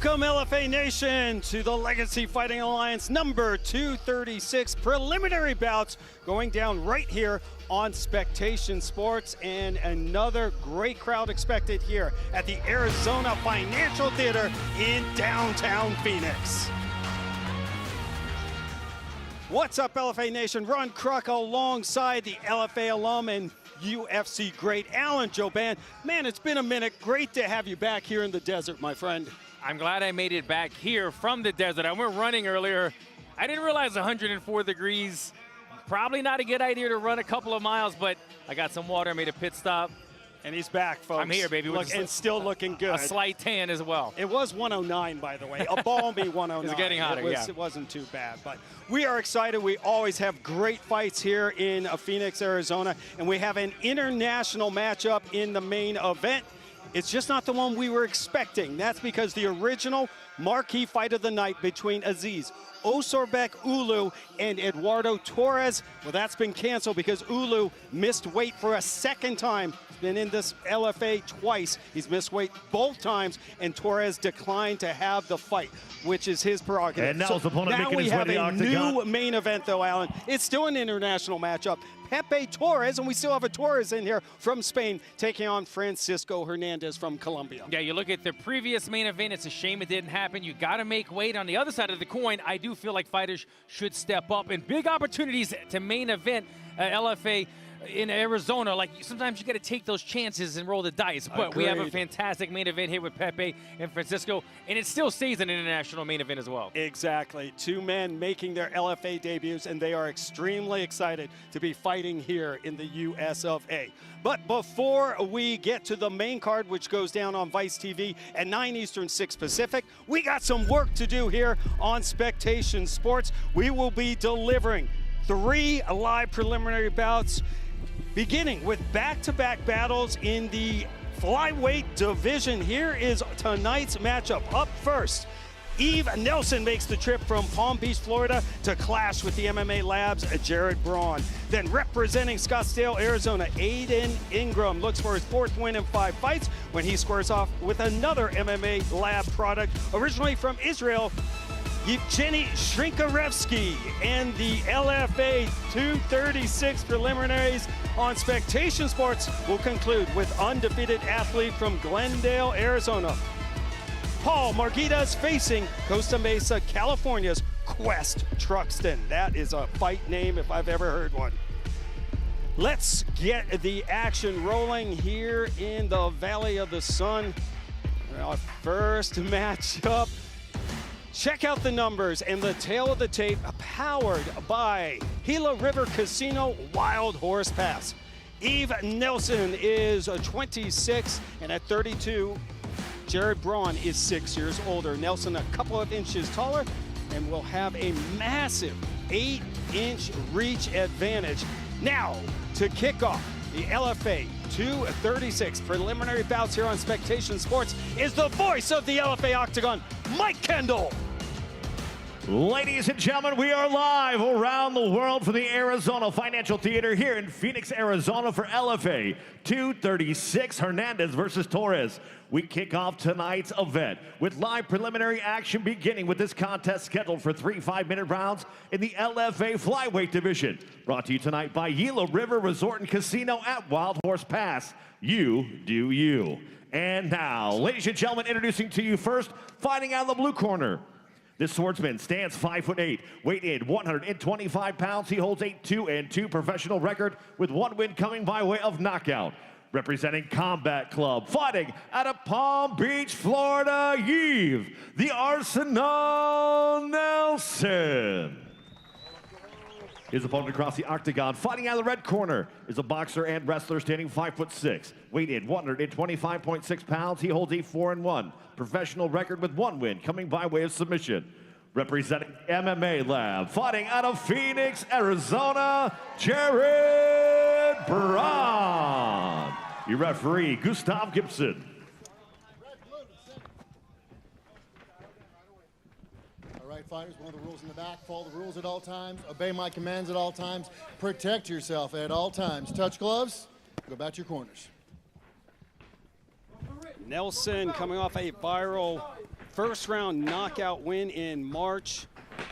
Welcome, LFA Nation, to the Legacy Fighting Alliance number 236 preliminary bouts going down right here on Spectation Sports, and another great crowd expected here at the Arizona Financial Theater in downtown Phoenix. What's up, LFA Nation? Ron Kruk alongside the LFA alum and UFC great Alan Joban. Man, it's been a minute. Great to have you back here in the desert, my friend. I'm glad I made it back here from the desert. I went running earlier. I didn't realize 104 degrees. Probably not a good idea to run a couple of miles, but I got some water, made a pit stop. And he's back, folks. I'm here, baby. And still looking good. A slight tan as well. It was 109, by the way. A balmy 109. It's getting hotter, It wasn't too bad. But we are excited. We always have great fights here in Phoenix, Arizona. And we have an international matchup in the main event. It's just not the one we were expecting. That's because the original marquee fight of the night between Aziz Osurbek Ulu and Eduardo Torres, well, that's been canceled because Ulu missed weight for a second time. He's been in this LFA twice. He's missed weight both times, and Torres declined to have the fight, which is his prerogative. And now his opponent making his way to the octagon. Now we have a new main event, though, Alan. It's still an international matchup. Pepe Torres, and we still have a Torres in here from Spain, taking on Francisco Hernandez from Colombia. Yeah, you look at the previous main event, it's a shame it didn't happen. You got to make weight. On the other side of the coin, I do feel like fighters should step up, and big opportunities to main event LFA in Arizona. Like, sometimes you got to take those chances and roll the dice. But Agreed. We have a fantastic main event here with Pepe and Francisco, and it still stays an international main event as well. Exactly. Two men making their LFA debuts, and they are extremely excited to be fighting here in the US of A. But before we get to the main card, which goes down on Vice TV at 9 Eastern, 6 Pacific, we got some work to do here on Spectation Sports. We will be delivering 3 live preliminary bouts, beginning with back-to-back battles in the Flyweight division. Here is tonight's matchup. Up first, Eve Nelson makes the trip from Palm Beach, Florida to clash with the MMA Lab's Jared Braun. Then representing Scottsdale, Arizona, Aiden Ingram looks for his 4th win in 5 fights when he squares off with another MMA Lab product, originally from Israel, Yevgeni Shinkarevsky. And the LFA 236 preliminaries on Spectation Sports will conclude with undefeated athlete from Glendale, Arizona, Paul Marghitas, facing Costa Mesa, California's Quest Truxton. That is a fight name if I've ever heard one. Let's get the action rolling here in the Valley of the Sun. Our first matchup. Check out the numbers and the tail of the tape, powered by Gila River Casino Wild Horse Pass. Eve Nelson is 26, and at 32, Jared Braun is 6 years older. Nelson a couple of inches taller and will have a massive 8-inch reach advantage. Now, to kick off the LFA 236 preliminary bouts here on Spectation Sports is the voice of the LFA Octagon, Mike Kendall. Ladies and gentlemen, we are live around the world from the Arizona Financial Theater here in Phoenix, Arizona for LFA 236, Hernandez versus Torres. We kick off tonight's event with live preliminary action, beginning with this contest scheduled for 3 5-minute rounds in the LFA Flyweight division. Brought to you tonight by Gila River Resort and Casino at Wild Horse Pass. You do you. And now, ladies and gentlemen, introducing to you first, fighting out of the blue corner. This swordsman stands 5'8", weight in 125 pounds. He holds a 2-2 professional record with 1 win coming by way of knockout. Representing Combat Club, fighting out of Palm Beach, Florida, Yves, the Arsenal Nelson. His opponent across the octagon, fighting out of the red corner, is a boxer and wrestler standing 5'6", weight in 125.6 pounds. He holds a 4-1 professional record with 1 win coming by way of submission. Representing MMA Lab, fighting out of Phoenix, Arizona, Jared Braun. Your referee, Gustav Gibson. All right, fighters, one of the rules in the back, follow the rules at all times, obey my commands at all times, protect yourself at all times. Touch gloves, go back to your corners. Nelson coming off a viral first round knockout win in March.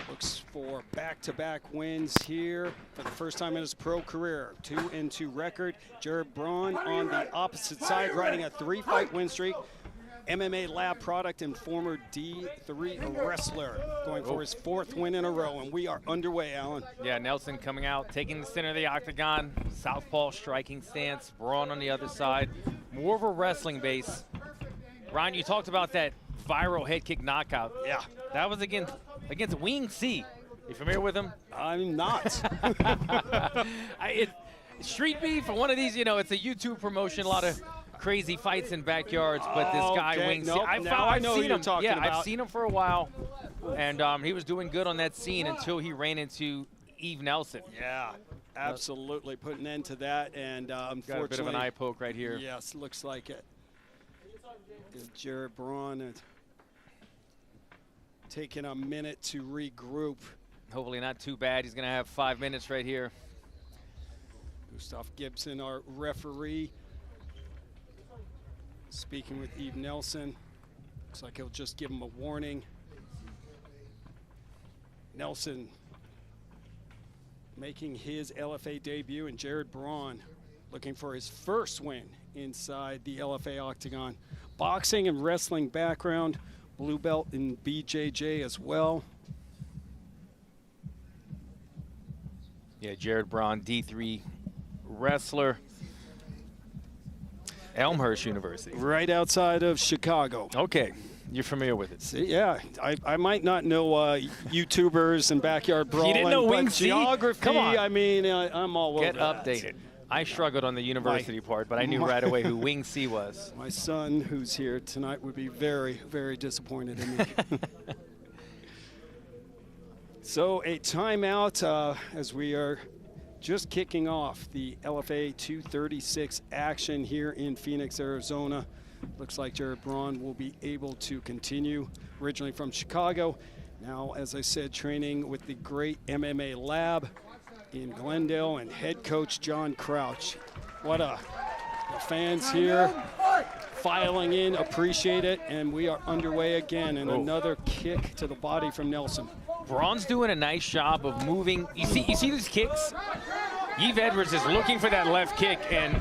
Looks for back-to-back wins here for the first time in his pro career. 2-2 record. Jared Braun on the opposite side, riding a 3-fight win streak. MMA lab product and former D3 wrestler, going for his 4th win in a row, and we are underway, Alan. Yeah, Nelson coming out, taking the center of the octagon, southpaw striking stance, Braun on the other side. More of a wrestling base. Ryan, you talked about that viral head kick knockout. Yeah. That was against Wing C. You familiar with him? I'm not. Street beef for one of these, you know, it's a YouTube promotion, a lot of crazy fights in backyards, but this guy Wing C. Nope, I've seen him. Yeah, I've seen him for a while, and he was doing good on that scene until he ran into Eve Nelson. Yeah, absolutely. Put an end to that, and unfortunately. Got a bit of an eye poke right here. Yes, looks like it. Jared Braun taking a minute to regroup. Hopefully not too bad. He's going to have 5 minutes right here. Gustav Gibson, our referee, speaking with Eve Nelson. Looks like he'll just give him a warning. Nelson making his LFA debut, and Jared Braun looking for his first win inside the LFA octagon. Boxing and wrestling background, blue belt in BJJ as well. Yeah, Jared Braun, D3 wrestler. Elmhurst University. Right outside of Chicago. Okay, you're familiar with it. See, yeah, I might not know YouTubers and backyard brawling, You didn't know but Wing C? geography, Come on. I mean, I'm all over Get updated. I struggled on the university part, but I knew right away who Wing C was. My son, who's here tonight, would be very, very disappointed in me. So a timeout as we are just kicking off the LFA 236 action here in Phoenix, Arizona. Looks like Jared Braun will be able to continue, originally from Chicago. Now, as I said, training with the great MMA lab in Glendale and head coach John Crouch. The fans here filing in, appreciate it, and we are underway again, and another kick to the body from Nelson. Braun's doing a nice job of moving. You see these kicks? Yves Edwards is looking for that left kick, and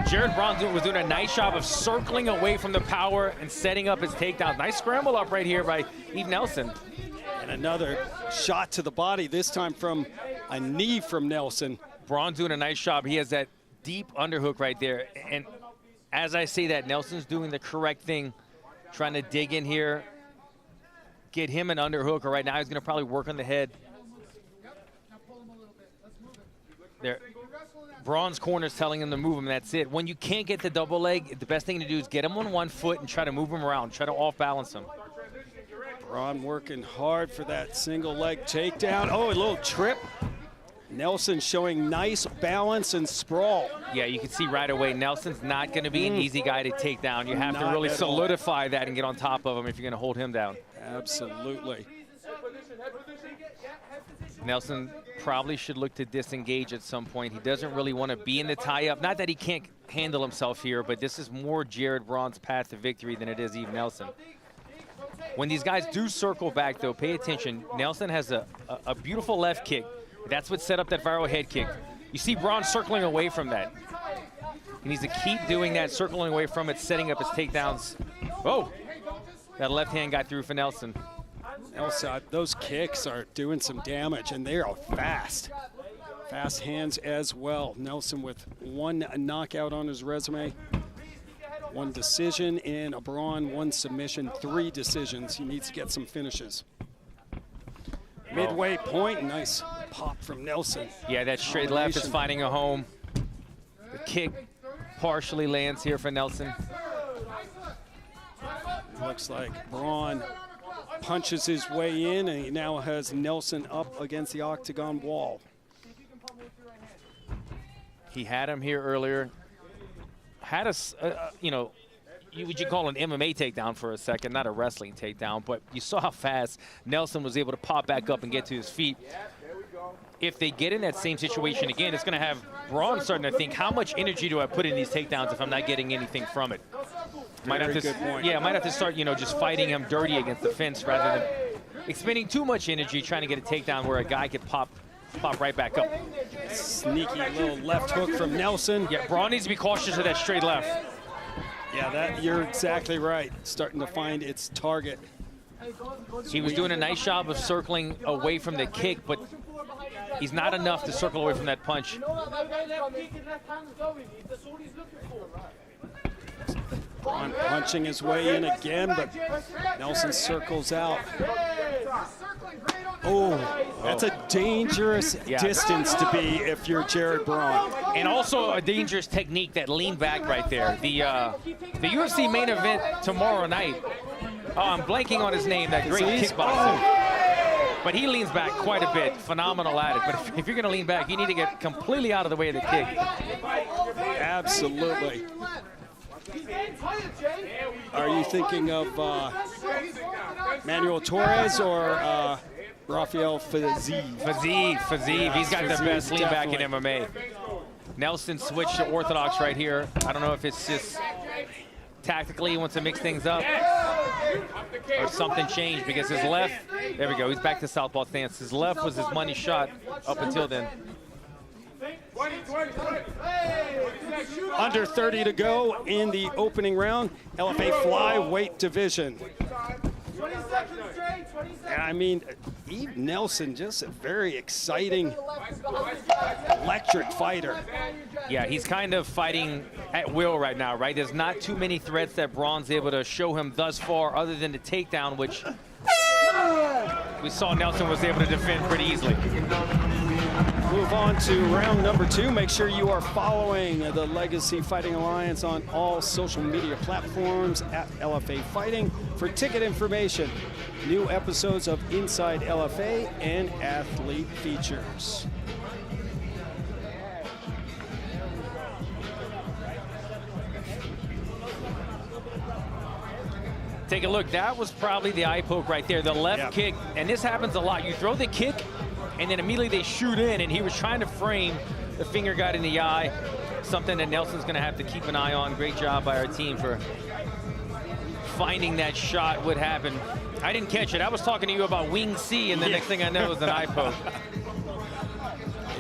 Jared Braun was doing a nice job of circling away from the power and setting up his takedown. Nice scramble up right here by Yves Nelson. And another shot to the body, this time from a knee from Nelson. Braun doing a nice job. He has that deep underhook right there. And as I say that, Nelson's doing the correct thing, trying to dig in here, get him an underhook. Right now he's going to probably work on the head. There. Braun's corner's telling him to move him, and that's it. When you can't get the double leg, the best thing to do is get him on one foot and try to move him around, try to off-balance him. Braun working hard for that single leg takedown. Oh, a little trip. Nelson showing nice balance and sprawl. Yeah, you can see right away Nelson's not going to be an easy guy to take down. You have to really solidify that and get on top of him if you're going to hold him down. Absolutely. Nelson probably should look to disengage at some point. He doesn't really want to be in the tie-up. Not that he can't handle himself here, but this is more Jared Braun's path to victory than it is Yves Nelson. When these guys do circle back, though, pay attention. Nelson has a beautiful left kick. That's what set up that viral head kick. You see Braun circling away from that. He needs to keep doing that, circling away from it, setting up his takedowns. Oh, that left hand got through for Nelson. Nelson, those kicks are doing some damage, and they are fast. Fast hands as well. Nelson with one knockout on his resume. One decision in a Braun, one submission, 3 decisions. He needs to get some finishes. Midway point, nice pop from Nelson. Yeah, that straight left is finding a home. The kick partially lands here for Nelson. Looks like Braun punches his way in, and he now has Nelson up against the octagon wall. He had him here earlier. Had would you call an MMA takedown for a second, not a wrestling takedown, but you saw how fast Nelson was able to pop back up and get to his feet. if they get in that same situation again, it's going to have Braun starting to think, how much energy do I put in these takedowns if I'm not getting anything from it? Might have to, good point. Yeah, might have to start, you know, just fighting him dirty against the fence rather than expending too much energy trying to get a takedown where a guy could pop right back up. Sneaky little left hook from Nelson. Yeah, Braun needs to be cautious of that straight left. Yeah, you're exactly right. Starting to find its target. He was doing a nice job of circling away from the kick, but he's not enough to circle away from that punch. Braun punching his way in again, but Nelson circles out. Oh, that's a dangerous distance to be if you're Jared Braun. And also a dangerous technique, that lean back right there. The UFC main event tomorrow night. Oh, I'm blanking on his name, that great kickboxer. But he leans back quite a bit, phenomenal at it. But if you're gonna lean back, you need to get completely out of the way of the kick. Absolutely. Are you thinking of Manuel Torres or Rafael Fiziev? Fiziev. He's got the best lean back in MMA. Nelson switched to orthodox right here. I don't know if it's just tactically he wants to mix things up or something changed, because his left, there we go, he's back to southpaw stance. His left was his money shot up until then. Under 30 to go in the opening round, LFA flyweight division. I mean, Eve Nelson, just a very exciting, electric fighter. Yeah, he's kind of fighting at will right now, right? There's not too many threats that Braun's able to show him thus far, other than the takedown, which we saw Nelson was able to defend pretty easily. Move on to round number 2. Make sure you are following the Legacy Fighting Alliance on all social media platforms at LFA Fighting for ticket information, new episodes of Inside LFA, and athlete features. Take a look. That was probably the eye poke right there, the left kick. And this happens a lot. You throw the kick, and then immediately they shoot in, and he was trying to frame. The finger got in the eye, something that Nelson's going to have to keep an eye on. Great job by our team for finding that shot would happen. I didn't catch it. I was talking to you about wing C, and the next thing I know is an eye poke.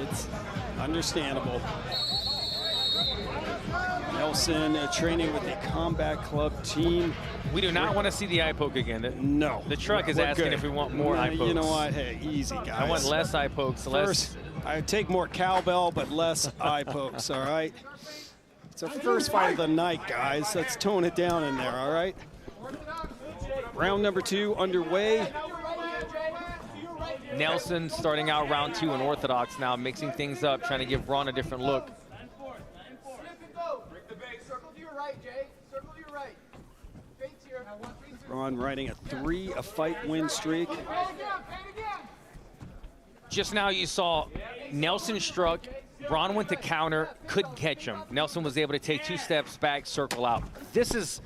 It's understandable. Nelson training with the Combat Club team. We do not want to see the eye poke again. No. The truck is asking if we want more eye pokes. You know what? Hey, easy, guys. I want less eye pokes. First, I take more cowbell, but less eye pokes, all right? It's our first fight of the night, guys. Let's tone it down in there, all right? Round number 2 underway. Nelson starting out round 2 in orthodox now, mixing things up, trying to give Braun a different look. Braun riding a 3-fight win streak. Just now you saw Nelson struck, Braun went to counter, couldn't catch him. Nelson was able to take 2 steps back, circle out. This is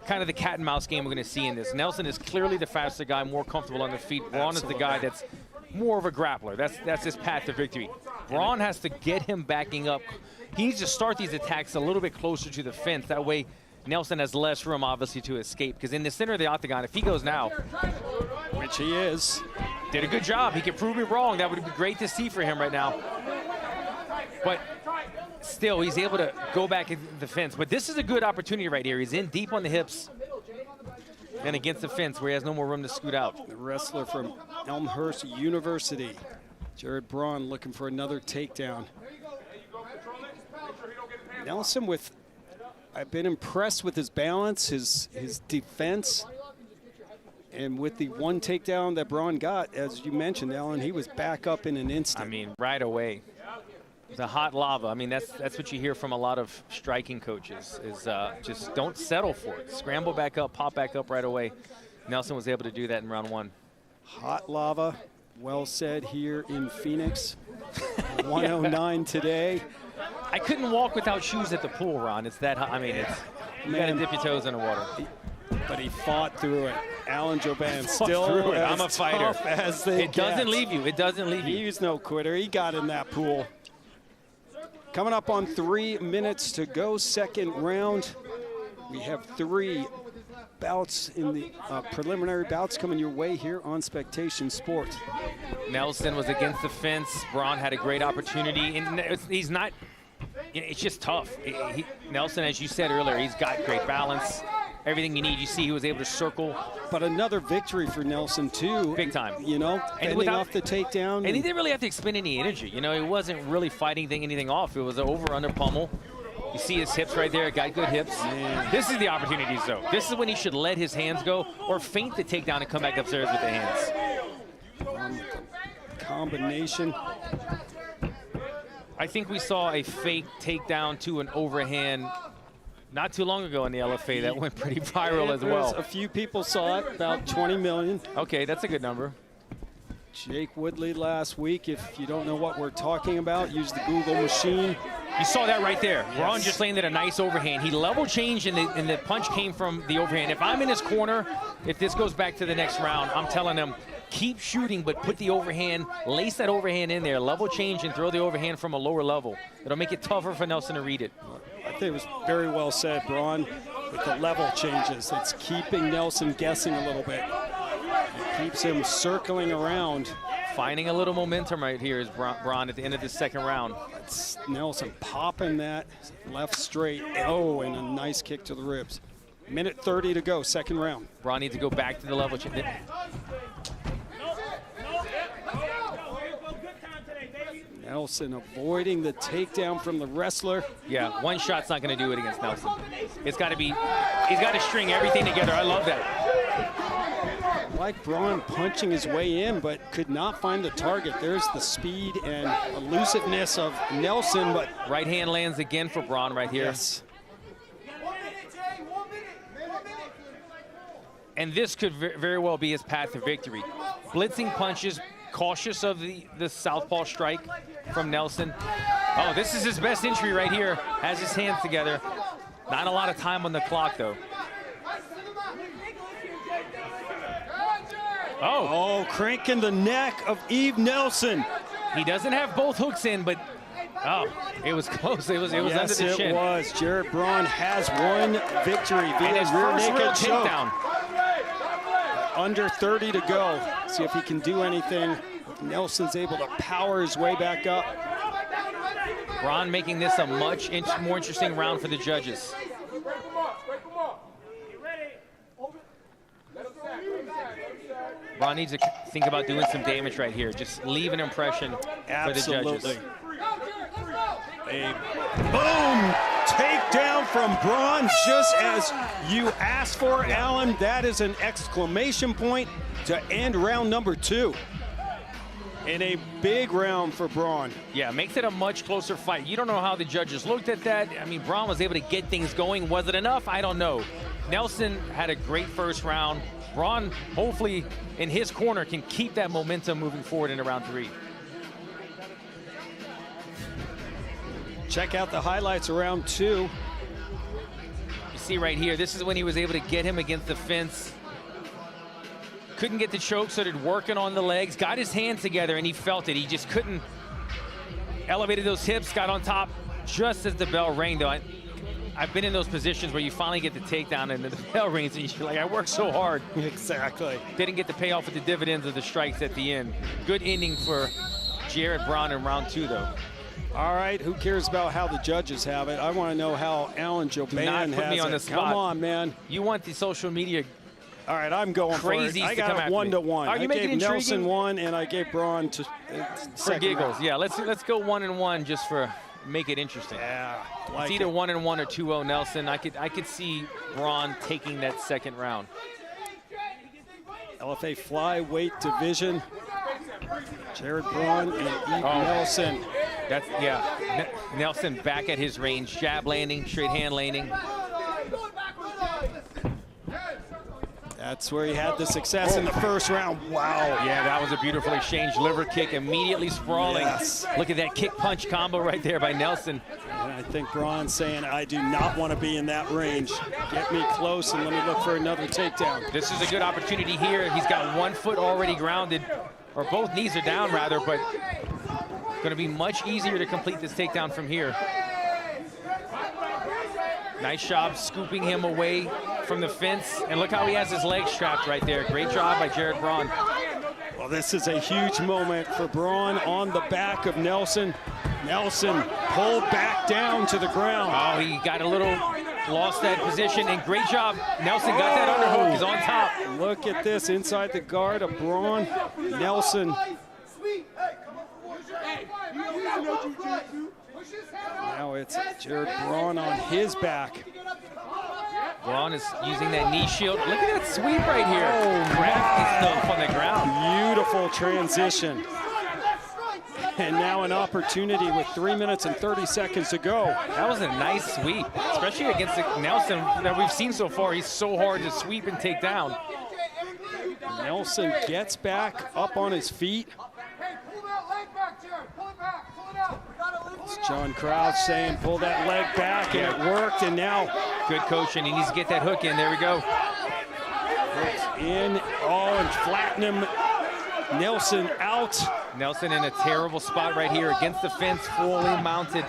kind of the cat and mouse game we're going to see in this. Nelson is clearly the faster guy, more comfortable on the feet. Braun is the guy that's more of a grappler. That's his path to victory. Braun has to get him backing up. He needs to start these attacks a little bit closer to the fence. That way Nelson has less room, obviously, to escape. Because in the center of the octagon, if he goes now, which he is, did a good job. He can prove me wrong. That would be great to see for him right now. But still, he's able to go back into the fence. But this is a good opportunity right here. He's in deep on the hips and against the fence where he has no more room to scoot out. The wrestler from Elmhurst University, Jared Braun, looking for another takedown. Nelson I've been impressed with his balance, his defense, and with the one takedown that Braun got, as you mentioned, Alan, he was back up in an instant. I mean, right away. The hot lava. I mean, that's what you hear from a lot of striking coaches is just don't settle for it. Scramble back up, pop back up right away. Nelson was able to do that in round 1. Hot lava, well said here in Phoenix. 109 today. I couldn't walk without shoes at the pool, Ron. It's that hot. I mean, you got to dip your toes in the water. But he fought through it. Alan Jouban still through it. as I'm a fighter. tough as they It doesn't get. leave you. It doesn't leave you. He's no quitter. He got in that pool. Coming up on 3 minutes to go, second round. We have 3 bouts in the preliminary bouts coming your way here on Spectation Sports. Nelson was against the fence. Braun had a great opportunity, and he's not. It's just tough. Nelson, as you said earlier, he's got great balance. Everything you need. You see, he was able to circle. But another victory for Nelson too. Big time. You know, fending off the takedown. And he didn't really have to expend any energy. You know, he wasn't really fighting anything off. It was an over-under pummel. You see his hips right there. Got good hips. Man. This is the opportunities, though. This is when he should let his hands go or feint the takedown and come back upstairs with the hands. Combination. I think we saw a fake takedown to an overhand not too long ago in the LFA that went pretty viral as well. A few people saw it, about 20 million. Okay, that's a good number. Jake Woodley last week. If you don't know what we're talking about, use the Google machine. You saw that right there. Yes. Braun just landed a nice overhand. He level changed and the punch came from the overhand. If I'm in his corner, if this goes back to the next round, I'm telling him, keep shooting, but put the overhand, lace that overhand in there, level change and throw the overhand from a lower level. It'll make it tougher for Nelson to read it. I think it was very well said, Braun, with the level changes. It's keeping Nelson guessing a little bit. It keeps him circling around. Finding a little momentum right here is Braun at the end of the second round. It's Nelson popping that left straight. Oh, and a nice kick to the ribs. Minute 30 to go, second round. Braun needs to go back to the level change. Nelson avoiding the takedown from the wrestler. Yeah, one shot's not going to do it against Nelson. It's got to be, he's got to string everything together. I love that. Like Braun punching his way in, but could not find the target. There's the speed and elusiveness of Nelson, but right hand lands again for Braun right here. yes. And this could very well be his path to victory. Blitzing punches, cautious of the southpaw strike from Nelson. Oh, this is his best entry right here. Has his hands together. Not a lot of time on the clock, though. Oh, cranking the neck of Eve Nelson. He doesn't have both hooks in, but oh, it was close. It was Yes, under the chin. it was. Jared Braun has one victory And via his rear first real naked choke. takedown. Under 30 to go. See if he can do anything. If Nelson's able to power his way back up. Braun making this a much more interesting round for the judges. Braun needs to think about doing some damage right here. Just leave an impression for the judges. A boom takedown from Braun, just as you asked for, Alan. That is an exclamation point to end round number 2. In a big round for Braun. Yeah, makes it a much closer fight. You don't know how the judges looked at that. I mean, Braun was able to get things going. Was it enough? I don't know. Nelson had a great first round. Braun, hopefully, in his corner, can keep that momentum moving forward into round 3. Check out the highlights of round 2. You see right here, this is when he was able to get him against the fence. Couldn't get the choke, started working on the legs, got his hands together, and he felt it. He just couldn't. Elevated those hips, got on top just as the bell rang, though. I've been in those positions where you finally get the takedown and the bell rings, and you're like, I worked so hard. Exactly. Didn't get the payoff with the dividends of the strikes at the end. Good ending for Jared Braun in round 2, though. All right, who cares about how the judges have it? I want to know how Alan Jouban Not has put me on the it. spot. Come on, man. You want the social media. All right, I'm going Crazies for it. I to come got after it 1-1. Are you I making gave Nelson intriguing? 1, and I gave Braun to For giggles, yeah. Let's go 1-1 just for make it interesting. Yeah, It's either 1-1 or 2-0 Nelson. I could see Braun taking that second round. LFA Flyweight division. Jared Braun and Eve Nelson. That's, yeah. Nelson back at his range. Jab landing, straight hand landing. That's where he had the success in the first round. Wow. Yeah, that was a beautiful exchange. Liver kick, immediately sprawling. Yes. Look at that kick punch combo right there by Nelson. And I think Braun's saying, I do not want to be in that range. Get me close and let me look for another takedown. This is a good opportunity here. He's got 1 foot already grounded, or both knees are down rather, but going to be much easier to complete this takedown from here. Nice job scooping him away from the fence. And look how he has his legs trapped right there. Great job by Jared Braun. Well, this is a huge moment for Braun on the back of Nelson. Nelson pulled back down to the ground. Oh, he got a little, lost that position, and great job. Nelson got that underhook, he's on top. Look at this, inside the guard of Braun. Nelson. Now it's Jared Braun on his back. Braun is using that knee shield. Look at that sweep right here. Oh, crafty stuff on the ground. Beautiful transition. And now an opportunity with 3 minutes and 30 seconds to go. That was a nice sweep, especially against Nelson that we've seen so far. He's so hard to sweep and take down. Nelson gets back up on his feet. It's John Crouch saying pull that leg back, and it worked, and now good coaching. He needs to get that hook in. There we go. In, oh, and flatten him. Nelson out. Nelson in a terrible spot right here against the fence, fully mounted.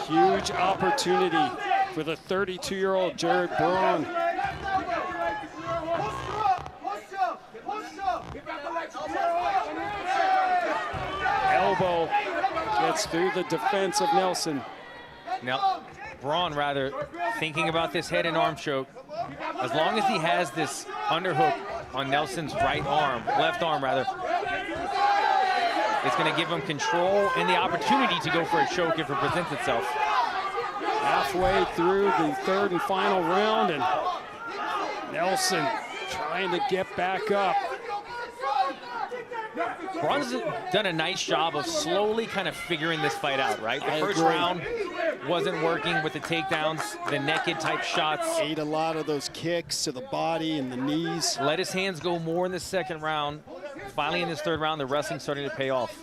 Huge opportunity for the 32-year-old Jared Braun. Elbow gets through the defense of Nelson. Now, Braun rather thinking about this head and arm choke. As long as he has this underhook on Nelson's right arm, left arm rather, it's going to give him control and the opportunity to go for a choke if it presents itself. Halfway through the third and final round, and Nelson trying to get back up. Braun's done a nice job of slowly kind of figuring this fight out, right? The first round wasn't working with the takedowns, the naked type shots. Ate a lot of those kicks to the body and the knees. Let his hands go more in the second round. Finally in this third round, the wrestling's starting to pay off.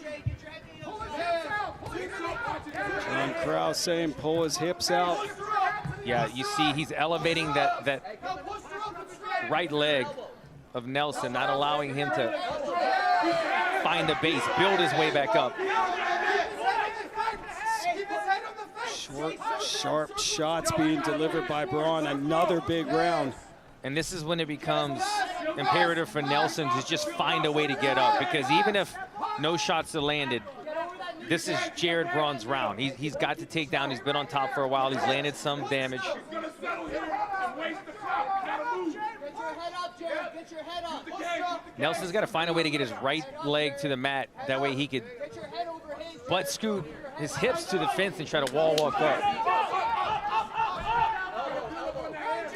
John Krause saying pull his hips out. Yeah, you see he's elevating that right leg of Nelson, not allowing him to find the base, build his way back up. Short, sharp shots being delivered by Braun. Another big round. And this is when it becomes imperative for Nelson to just find a way to get up, because even if no shots are landed, this is Jared Braun's round. He's got to take down. He's been on top for a while. He's landed some damage. Nelson's got to find a way to get his right leg to the mat. That way he could butt scoot his hips to the fence and try to wall walk up.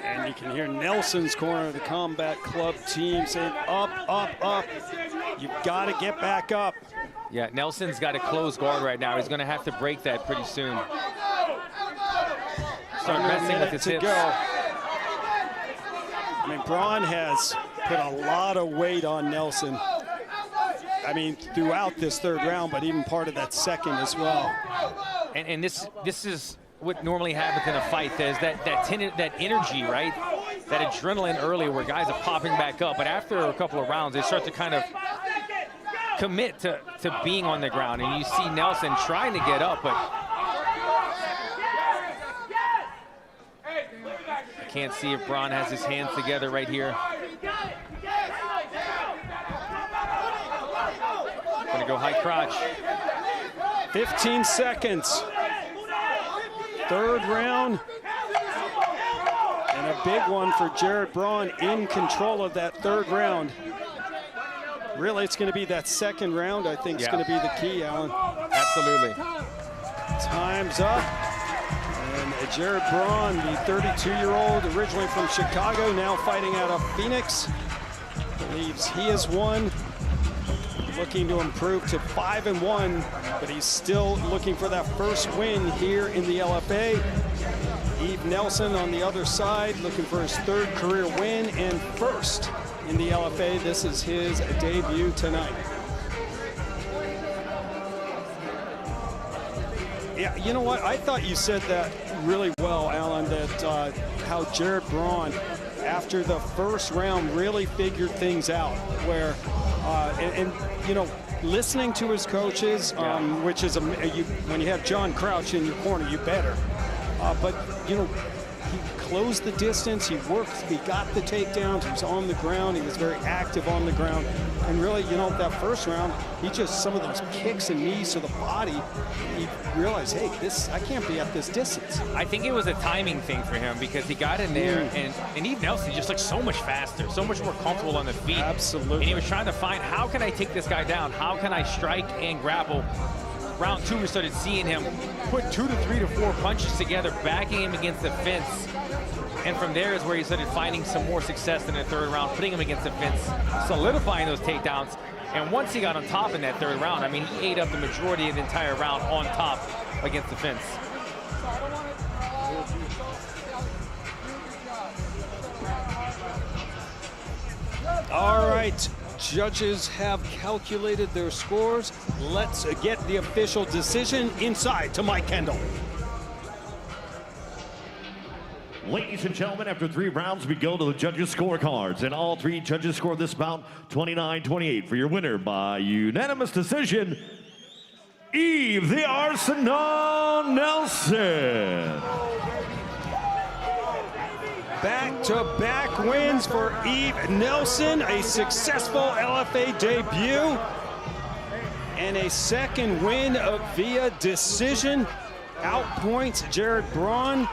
And you can hear Nelson's corner of the Combat Club team saying up, up, up. You've got to get back up. Yeah, Nelson's got a closed guard right now. He's going to have to break that pretty soon. Start messing with his hips. I mean, Braun has put a lot of weight on Nelson. I mean, throughout this third round, but even part of that second as well. And this is what normally happens in a fight. There's that energy, right? That adrenaline early where guys are popping back up. But after a couple of rounds, they start to kind of commit to being on the ground. And you see Nelson trying to get up, but I can't see if Braun has his hands together right here. Gonna go high crotch. 15 seconds. Third round. And a big one for Jared Braun, in control of that third round. Really, it's going to be that second round, I think, is going to be the key, Alan. Absolutely. Time's up. And Jared Braun, the 32-year-old, originally from Chicago, now fighting out of Phoenix, believes he has won. Looking to improve to 5-1, but he's still looking for that first win here in the LFA. Yves Nelson on the other side, looking for his third career win and first in the LFA. This is his debut tonight. Yeah, you know what? I thought you said that really well, Alan, that how Jared Braun, after the first round, really figured things out. Where, and you know, listening to his coaches, which is, when you have John Crouch in your corner, you better. But, you know, he closed the distance, he worked, he got the takedowns, he was on the ground, he was very active on the ground. And really, you know, that first round, he just, some of those kicks and knees to the body, he realized, hey, I can't be at this distance. I think it was a timing thing for him because he got in there and Eve Nelson just looked so much faster, so much more comfortable on the feet. Absolutely. And he was trying to find, how can I take this guy down? How can I strike and grapple? Round 2, we started seeing him put 2 to 3 to 4 punches together, backing him against the fence. And from there is where he started finding some more success in the 3rd round, putting him against the fence, solidifying those takedowns. And once he got on top in that 3rd round, I mean, he ate up the majority of the entire round on top against the fence. All right, judges have calculated their scores. Let's get the official decision inside to Mike Kendall. Ladies and gentlemen, after 3 rounds, we go to the judges' scorecards. And all 3 judges scored this bout 29-28 for your winner by unanimous decision, Yves the Arsenal Nelson. Back-to-back wins for Yves Nelson, a successful LFA debut, and a 2nd win via decision. Outpoints Jared Braun.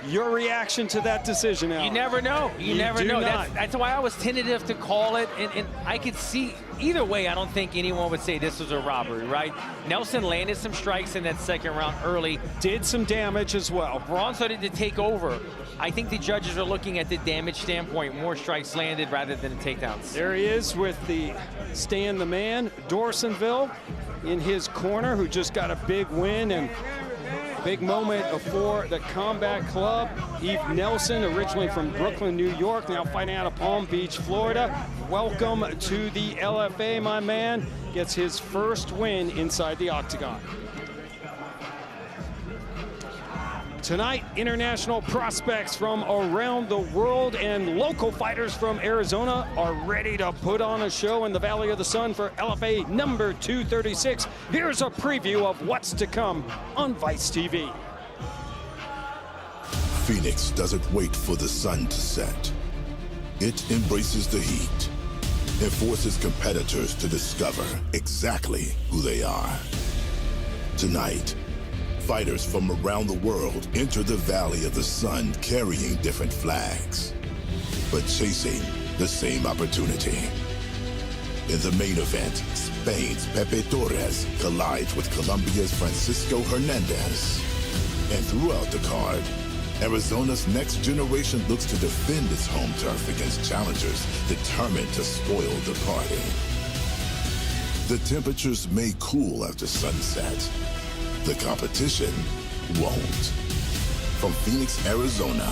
Your reaction to that decision, Al? You never know. You never know. Not. That's why I was tentative to call it, and I could see either way. I don't think anyone would say this was a robbery, right? Nelson landed some strikes in that 2nd round early. Did some damage as well. Braun started to take over. I think the judges are looking at the damage standpoint, more strikes landed rather than takedowns. There he is with the Stan the Man, Dorsonville in his corner, who just got a big win and big moment for the Combat Club. Yves Nelson, originally from Brooklyn, New York, now fighting out of Palm Beach, Florida. Welcome to the LFA, my man. Gets his first win inside the octagon. Tonight, international prospects from around the world and local fighters from Arizona are ready to put on a show in the Valley of the Sun for LFA number 236. Here's a preview of what's to come on Vice TV. Phoenix doesn't wait for the sun to set. It embraces the heat and forces competitors to discover exactly who they are. Tonight, fighters from around the world enter the Valley of the Sun carrying different flags, but chasing the same opportunity. In the main event, Spain's Pepe Torres collides with Colombia's Francisco Hernandez. And throughout the card, Arizona's next generation looks to defend its home turf against challengers determined to spoil the party. The temperatures may cool after sunset. The competition won't. From Phoenix, Arizona,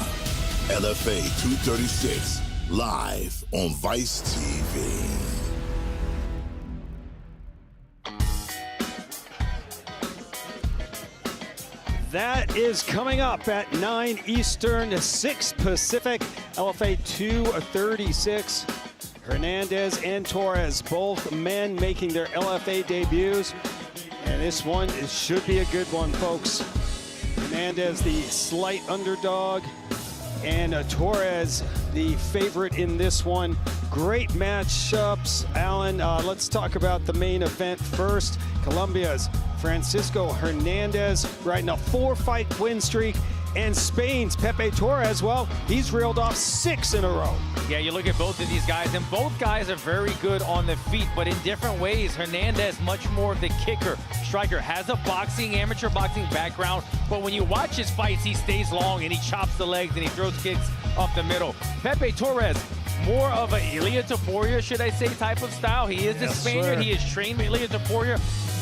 LFA 236, live on Vice TV. That is coming up at 9 Eastern, 6 Pacific, LFA 236. Hernandez and Torres, both men making their LFA debuts. And this one should be a good one, folks. Hernandez, the slight underdog, and Torres, the favorite in this one. Great matchups, Alan. Let's talk about the main event first. Colombia's Francisco Hernandez riding a 4-fight win streak. And Spain's Pepe Torres, well, he's reeled off 6 in a row. Yeah, you look at both of these guys, and both guys are very good on the feet, but in different ways. Hernandez, much more of the kicker, striker, has a amateur boxing background, but when you watch his fights, he stays long and he chops the legs and he throws kicks up the middle. Pepe Torres, more of a Ilia Topuria, should I say, type of style. He is the Spaniard. Sir. He is trained with Ilia Topuria.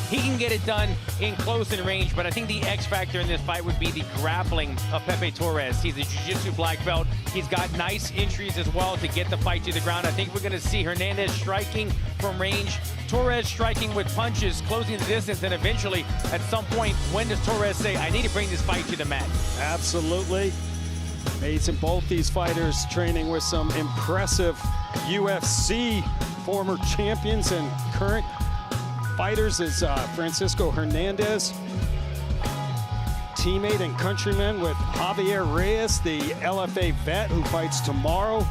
He can get it done in close and range, but I think the X factor in this fight would be the grappling of Pepe Torres. He's a jiu-jitsu black belt. He's got nice entries as well to get the fight to the ground. I think we're going to see Hernandez striking from range, Torres striking with punches, closing the distance, and eventually, at some point, when does Torres say, I need to bring this fight to the mat? Absolutely. Amazing, both these fighters training with some impressive UFC former champions and current fighters is Francisco Hernandez, teammate and countryman with Javier Reyes, the LFA vet who fights tomorrow.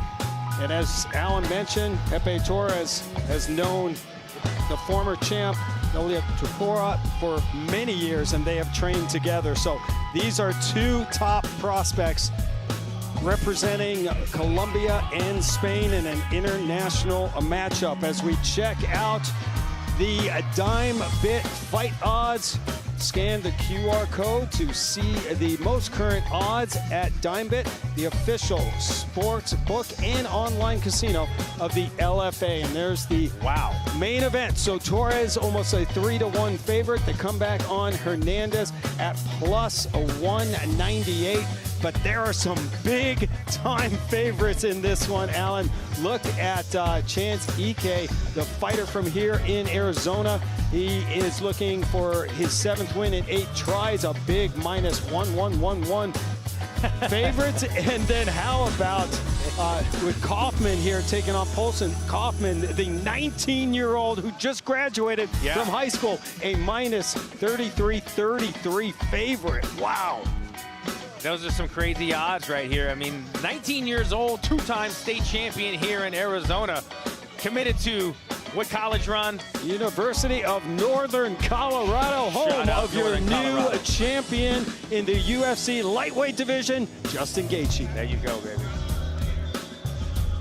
And as Alan mentioned, Pepe Torres has known the former champ, Nolia Tupora, for many years, and they have trained together. So these are two top prospects representing Colombia and Spain in an international matchup. As we check out the dime bit fight odds, scan the QR code to see the most current odds at DimeBit, the official sports book and online casino of the LFA. And there's the main event. So Torres almost a 3-1 favorite. The comeback on Hernandez at plus a 198. But there are some big time favorites in this one, Alan. Look at Chance Ike, the fighter from here in Arizona. He is looking for his 7th win in 8 tries, a big minus 1111 favorites. And then how about with Kaufman here taking on Poulsen? Kaufman, the 19-year-old who just graduated from high school, a minus 33 favorite. Wow. Those are some crazy odds right here. I mean, 19 years old, 2-time state champion here in Arizona, committed to what college, Ron? University of Northern Colorado, home of your new champion in the UFC lightweight division, Justin Gaethje. There you go, baby.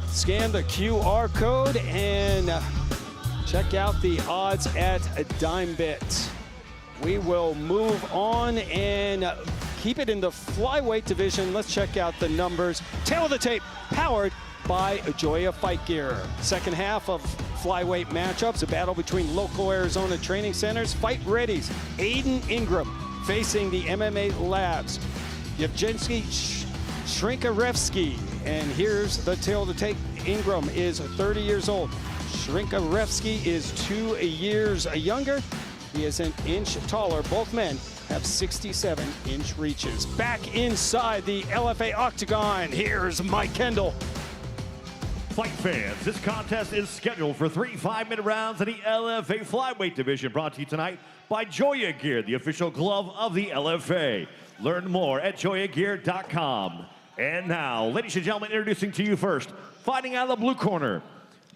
Scan the QR code and check out the odds at DimeBit. We will move on and keep it in the flyweight division. Let's check out the numbers. Tail of the tape, powered by Joya Fight Gear. Second half of flyweight matchups, a battle between local Arizona training centers. Fight readies, Aiden Ingram facing the MMA Labs. Yevgeni Shinkarevsky. And here's the tail of the tape. Ingram is 30 years old. Shinkarevsky is 2 years younger. He is an inch taller. Both men have 67-inch reaches. Back inside the LFA octagon, here's Mike Kendall. Fight fans, this contest is scheduled for 3 5-minute rounds in the LFA flyweight division, brought to you tonight by Joya Gear, the official glove of the LFA. Learn more at joyagear.com. And now, ladies and gentlemen, introducing to you first, fighting out of the blue corner.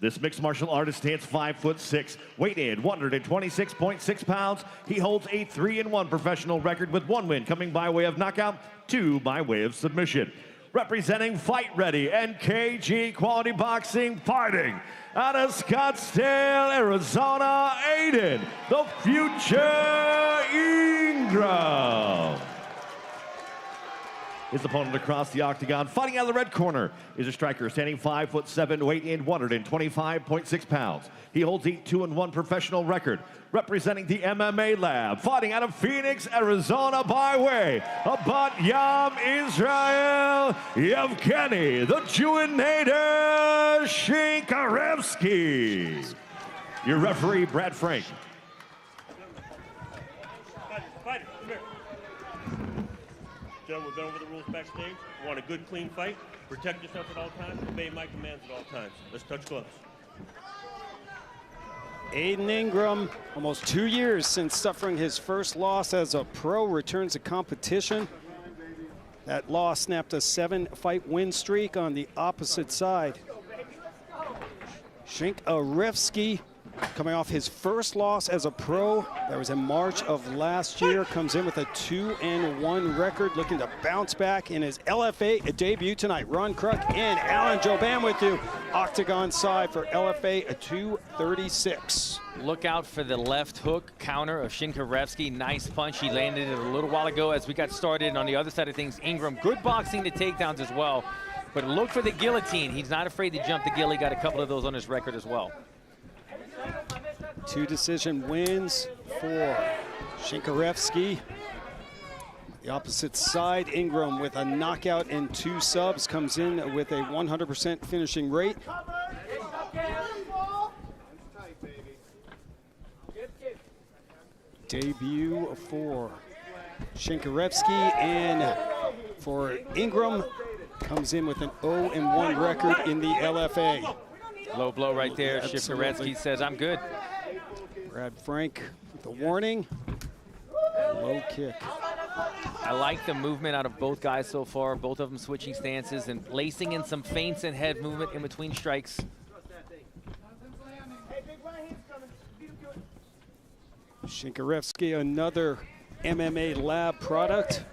This mixed martial artist stands 5'6", weight in 126.6 pounds. He holds a 3-1 professional record with 1 win coming by way of knockout, 2 by way of submission. Representing Fight Ready and KG Quality Boxing, fighting out of Scottsdale, Arizona, Aiden, the future Ingram. His opponent across the octagon, fighting out of the red corner, is a striker standing 5'7", weight in 125.6 pounds. He holds a 2-1 professional record, representing the MMA Lab, fighting out of Phoenix, Arizona, by way of Bat Yam, Israel, Yevgeni, the Jewinator Shinkarevsky. Your referee, Brad Frank. Fighter, come here. We're going over the rules backstage. You want a good, clean fight? Protect yourself at all times. Obey my commands at all times. Let's touch gloves. Aiden Ingram, almost 2 years since suffering his first loss as a pro, returns to competition. That loss snapped a 7-fight win streak on the opposite side. Shinkarevsky, coming off his first loss as a pro, that was in March of last year, comes in with a 2-1 record, looking to bounce back in his LFA debut tonight. Ron Kruk and Alan Joban with you, octagon side for LFA 236. Look out for the left hook counter of Shinkarevsky. Nice punch. He landed it a little while ago as we got started. On the other side of things, Ingram, good boxing to takedowns as well. But look for the guillotine. He's not afraid to jump the gill. He got a couple of those on his record as well. 2 decision wins, for Shinkarevsky. The opposite side, Ingram with a knockout and 2 subs comes in with a 100% finishing rate. Debut for Shinkarevsky, and for Ingram comes in with an 0-1 record in the LFA. Low blow right there. Yeah, Shinkarevsky says, I'm good. Brad Frank with the warning. Low kick. I like the movement out of both guys so far, both of them switching stances and lacing in some feints and head movement in between strikes. Shinkarevsky, another MMA lab product.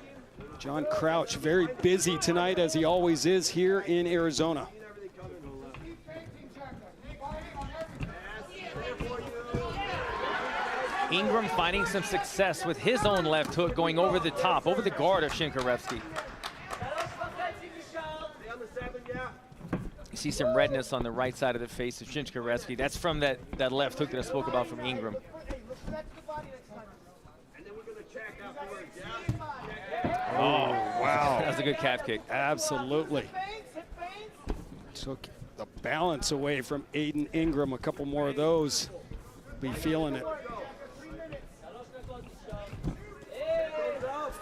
John Crouch, very busy tonight, as he always is here in Arizona. Ingram finding some success with his own left hook going over the top, over the guard of Shinkarevsky. You see some redness on the right side of the face of Shinkarevsky. That's from that left hook that I spoke about from Ingram. Oh, wow. That was a good calf kick. Absolutely. Took the balance away from Aiden Ingram. A couple more of those. Be feeling it.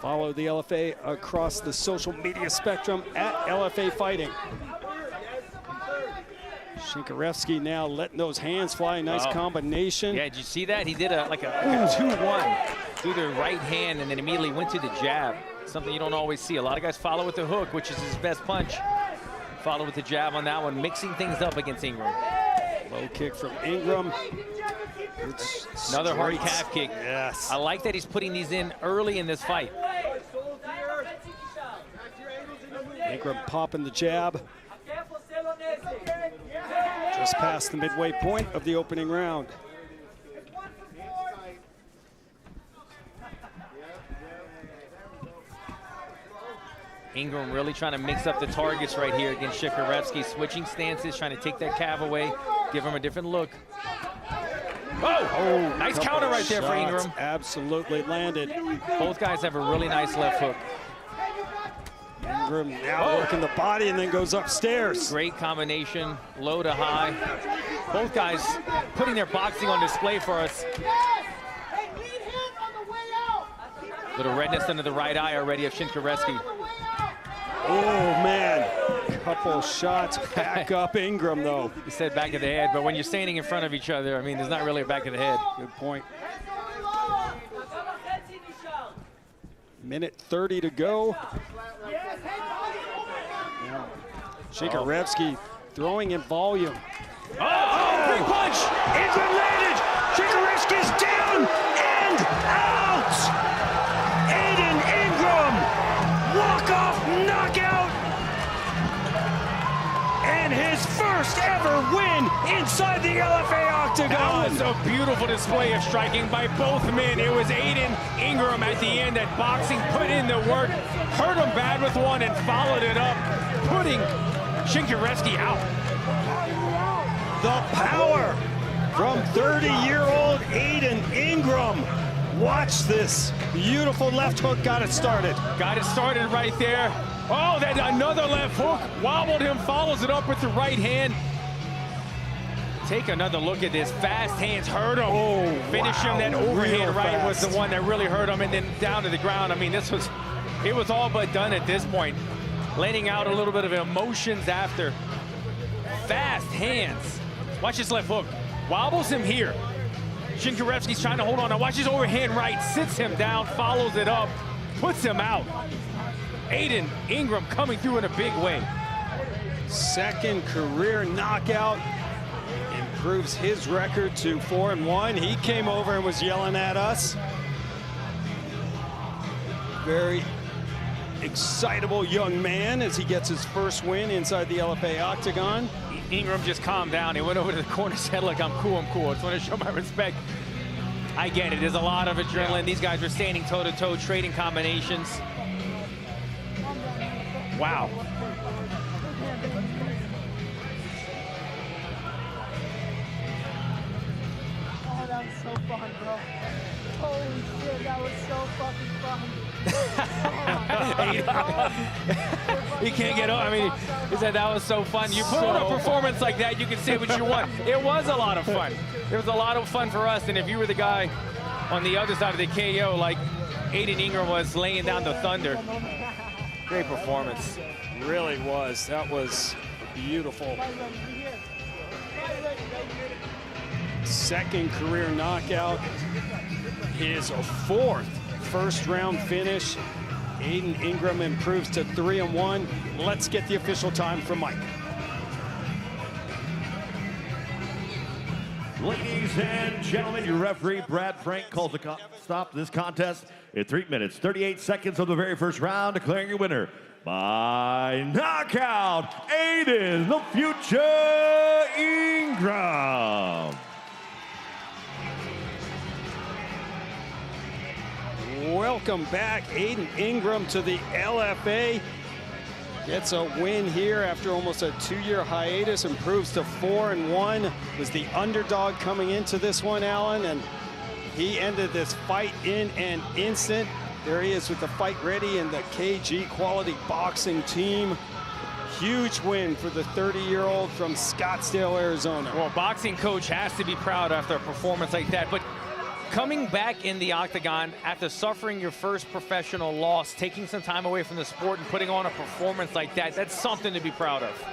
Follow the LFA across the social media spectrum at LFA Fighting. Shinkarevsky now letting those hands fly. Nice combination. Yeah, did you see that? He did like a 2-1 through the right hand and then immediately went to the jab. Something you don't always see. A lot of guys follow with the hook, which is his best punch. Follow with the jab on that one, mixing things up against Ingram. Low kick from Ingram. Another hard calf kick. Yes. I like that he's putting these in early in this fight. Ingram popping the jab. Just past the midway point of the opening round. Ingram really trying to mix up the targets right here against Shinkarevsky, switching stances, trying to take that calf away, give him a different look. Oh, nice counter right there for Ingram. Absolutely landed. Both guys have a really nice left hook. Ingram now working the body and then goes upstairs. Great combination, low to high. Both guys putting their boxing on display for us. Little redness under the right eye already of Shinkarevsky. Oh, man. Couple shots back up Ingram, though. He said back of the head, but when you're standing in front of each other, I mean, there's not really a back of the head. Good point. Minute 30 to go. Now, Shinkarevsky throwing in volume. Oh, big punch! Ingram landed! Shinkarevsky's down and out! Aiden Ingram! Walk-off knockout! And his first ever win inside the LFA octagon! That was a beautiful display of striking by both men. It was Aiden Ingram at the end that boxing put in the work, hurt him bad with one and followed it up, putting Shinkarevsky out. The power from 30-year-old Aiden Ingram. Watch this. Beautiful left hook got it started. Got it started right there. Oh, then another left hook. Wobbled him, follows it up with the right hand. Take another look at this. Fast hands hurt him. Oh, Finish him. That overhand right was the one that really hurt him, and then down to the ground. I mean, it was all but done at this point. Letting out a little bit of emotions after. Fast hands. Watch his left hook. Wobbles him here. Shinkarevsky's trying to hold on. Now watch his overhand right. Sits him down, follows it up, puts him out. Aiden Ingram coming through in a big way. Second career knockout. Improves his record to 4-1. He came over and was yelling at us. Very excitable young man as he gets his first win inside the LFA octagon. Ingram just calmed down. He went over to the corner, said, look, I'm cool, I'm cool. I just want to show my respect. I get it. There's a lot of adrenaline. These guys are standing toe-to-toe, trading combinations. Wow. Oh, that was so fun, bro. Holy shit, that was so fucking fun. He can't get over. I mean, he said that was so fun. You put on a performance like that, you can say what you want. It was a lot of fun. It was a lot of fun for us. And if you were the guy on the other side of the KO, like Aiden Ingram was laying down the thunder, great performance. Really was. That was beautiful. Second career knockout. His fourth first-round finish. Aiden Ingram improves to 3-1. Let's get the official time from Mike. Ladies and gentlemen, your referee, Brad Frank, calls a stop to this contest at 3 minutes, 38 seconds of the very first round, declaring your winner by knockout, Aiden, the future Ingram. Welcome back, Aiden Ingram, to the LFA. Gets a win here after almost a 2-year hiatus, improves to 4-1. Was the underdog coming into this one, Alan, and he ended this fight in an instant. There he is with the fight ready and the KG Quality Boxing team. Huge win for the 30-year-old from Scottsdale, Arizona. Well, boxing coach has to be proud after a performance like that, but coming back in the octagon after suffering your first professional loss, taking some time away from the sport and putting on a performance like that, that's something to be proud of.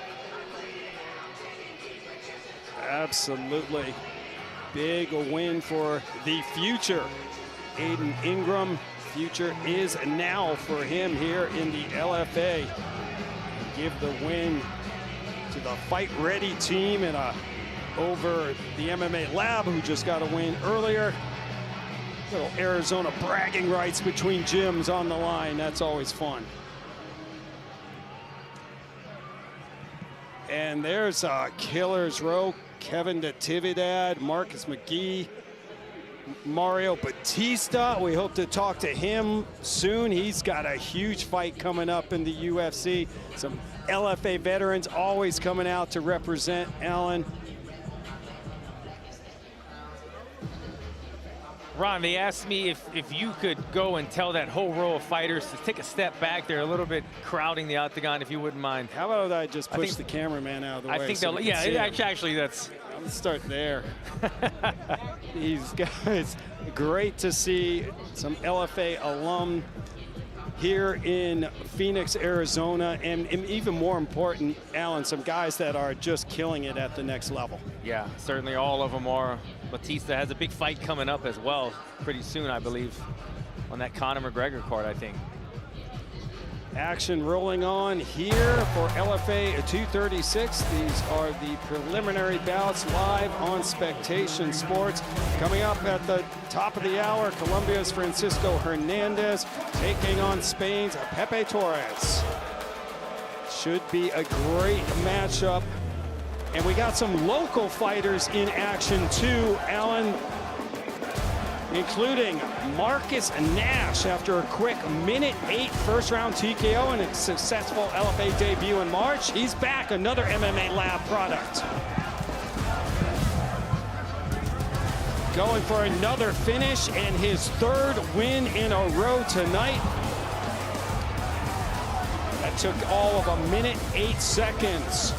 Absolutely. Big win for the future. Aiden Ingram, future is now for him here in the LFA. Give the win to the Fight Ready team and over the MMA Lab, who just got a win earlier. Little Arizona bragging rights between gyms on the line. That's always fun. And there's Killer's Row. Kevin Natividad, Marcus McGee, Mario Batista. We hope to talk to him soon. He's got a huge fight coming up in the UFC. Some LFA veterans always coming out to represent Alan. Ron, they asked me if you could go and tell that whole row of fighters to take a step back. They're a little bit crowding the octagon, if you wouldn't mind. How about I just push the cameraman out of the way? I think so they'll, yeah, actually that's. I'll start there. These guys, great to see some LFA alum here in Phoenix, Arizona, and even more important, Alan, some guys that are just killing it at the next level. Yeah, certainly all of them are. Batista has a big fight coming up as well pretty soon, I believe, on that Conor McGregor card, I think. Action rolling on here for LFA 236. These are the preliminary bouts live on Spectation Sports. Coming up at the top of the hour, Colombia's Francisco Hernandez taking on Spain's Pepe Torres. Should be a great matchup. And we got some local fighters in action too, Alan, including Marcus Nash after a quick minute-8 first-round TKO and a successful LFA debut in March. He's back, another MMA Lab product. Going for another finish and his third win in a row tonight. That took all of a minute, 8 seconds.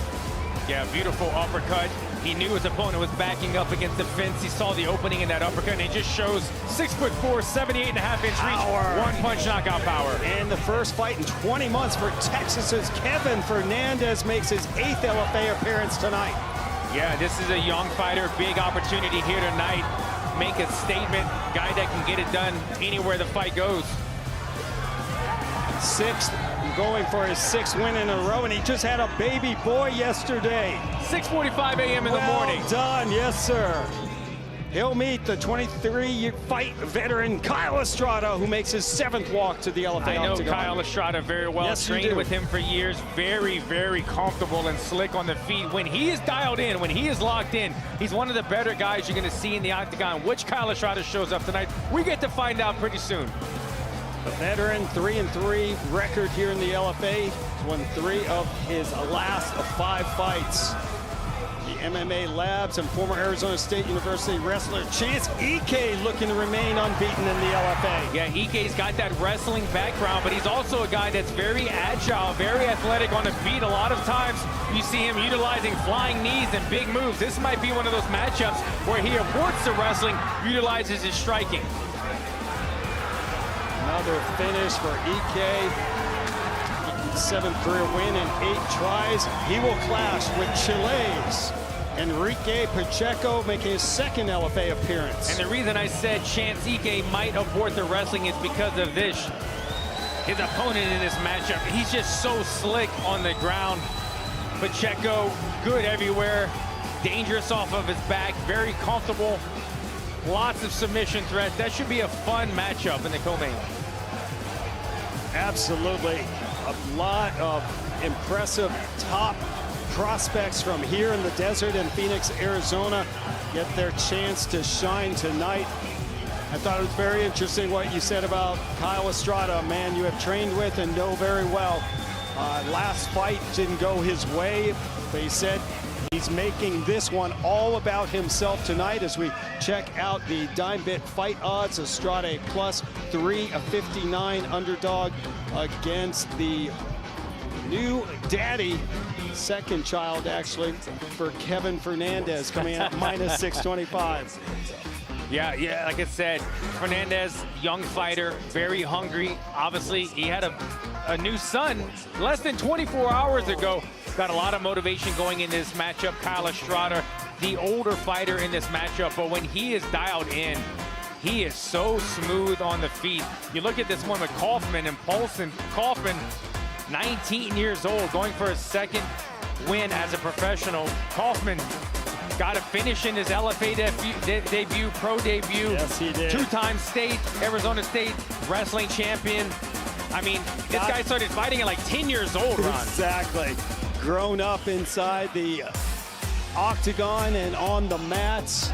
Yeah, beautiful uppercut. He knew his opponent was backing up against the fence. He saw the opening in that uppercut, and it just shows 6'4", 78.5-inch reach, one-punch knockout power. And the first fight in 20 months for Texas's Kevin Fernandez makes his 8th LFA appearance tonight. Yeah, this is a young fighter, big opportunity here tonight. Make a statement, guy that can get it done anywhere the fight goes. 6th, going for his 6th win in a row, and he just had a baby boy yesterday. 6:45 a.m. in the morning. Well done, yes, sir. He'll meet the 23-fight veteran Kyle Estrada, who makes his 7th walk to the LFA. I know Kyle Estrada very well. Yes, trained with him for years. Very, very comfortable and slick on the feet. When he is dialed in, when he is locked in, he's one of the better guys you're going to see in the octagon. Which Kyle Estrada shows up tonight, we get to find out pretty soon. The veteran, 3-3 record here in the LFA. He's won 3 of his last 5 fights. The MMA Labs and former Arizona State University wrestler Chance Ike looking to remain unbeaten in the LFA. Yeah, Ike's got that wrestling background, but he's also a guy that's very agile, very athletic on the feet. A lot of times you see him utilizing flying knees and big moves. This might be one of those matchups where he aborts the wrestling, utilizes his striking. Another finish for Ike. 7th career win in 8 tries. He will clash with Chile's Enrique Pacheco, making his 2nd LFA appearance. And the reason I said Chance Ike might abort the wrestling is because of this. His opponent in this matchup, he's just so slick on the ground. Pacheco, good everywhere, dangerous off of his back, very comfortable, lots of submission threats. That should be a fun matchup in the co-main. Absolutely. A lot of impressive top prospects from here in the desert in Phoenix, Arizona, get their chance to shine tonight. I thought it was very interesting what you said about Kyle Estrada, a man you have trained with and know very well. Last fight didn't go his way, but he said he's making this one all about himself tonight. As we check out the dime bit fight odds, Estrada plus 359 underdog against the new daddy, 2nd child actually, for Kevin Fernandez, coming out minus 625. Yeah, like I said, Fernandez, young fighter, very hungry. Obviously, he had a new son less than 24 hours ago. Got a lot of motivation going in this matchup. Kyle Estrada, the older fighter in this matchup, but when he is dialed in, he is so smooth on the feet. You look at this one with Kaufman and Paulson. Kaufman, 19 years old, going for his 2nd win as a professional. Kaufman got a finish in his LFA debut, pro debut. Yes, he did. 2-time Arizona State wrestling champion. I mean, this guy started fighting at like 10 years old, Ron. Exactly. Grown up inside the octagon and on the mats.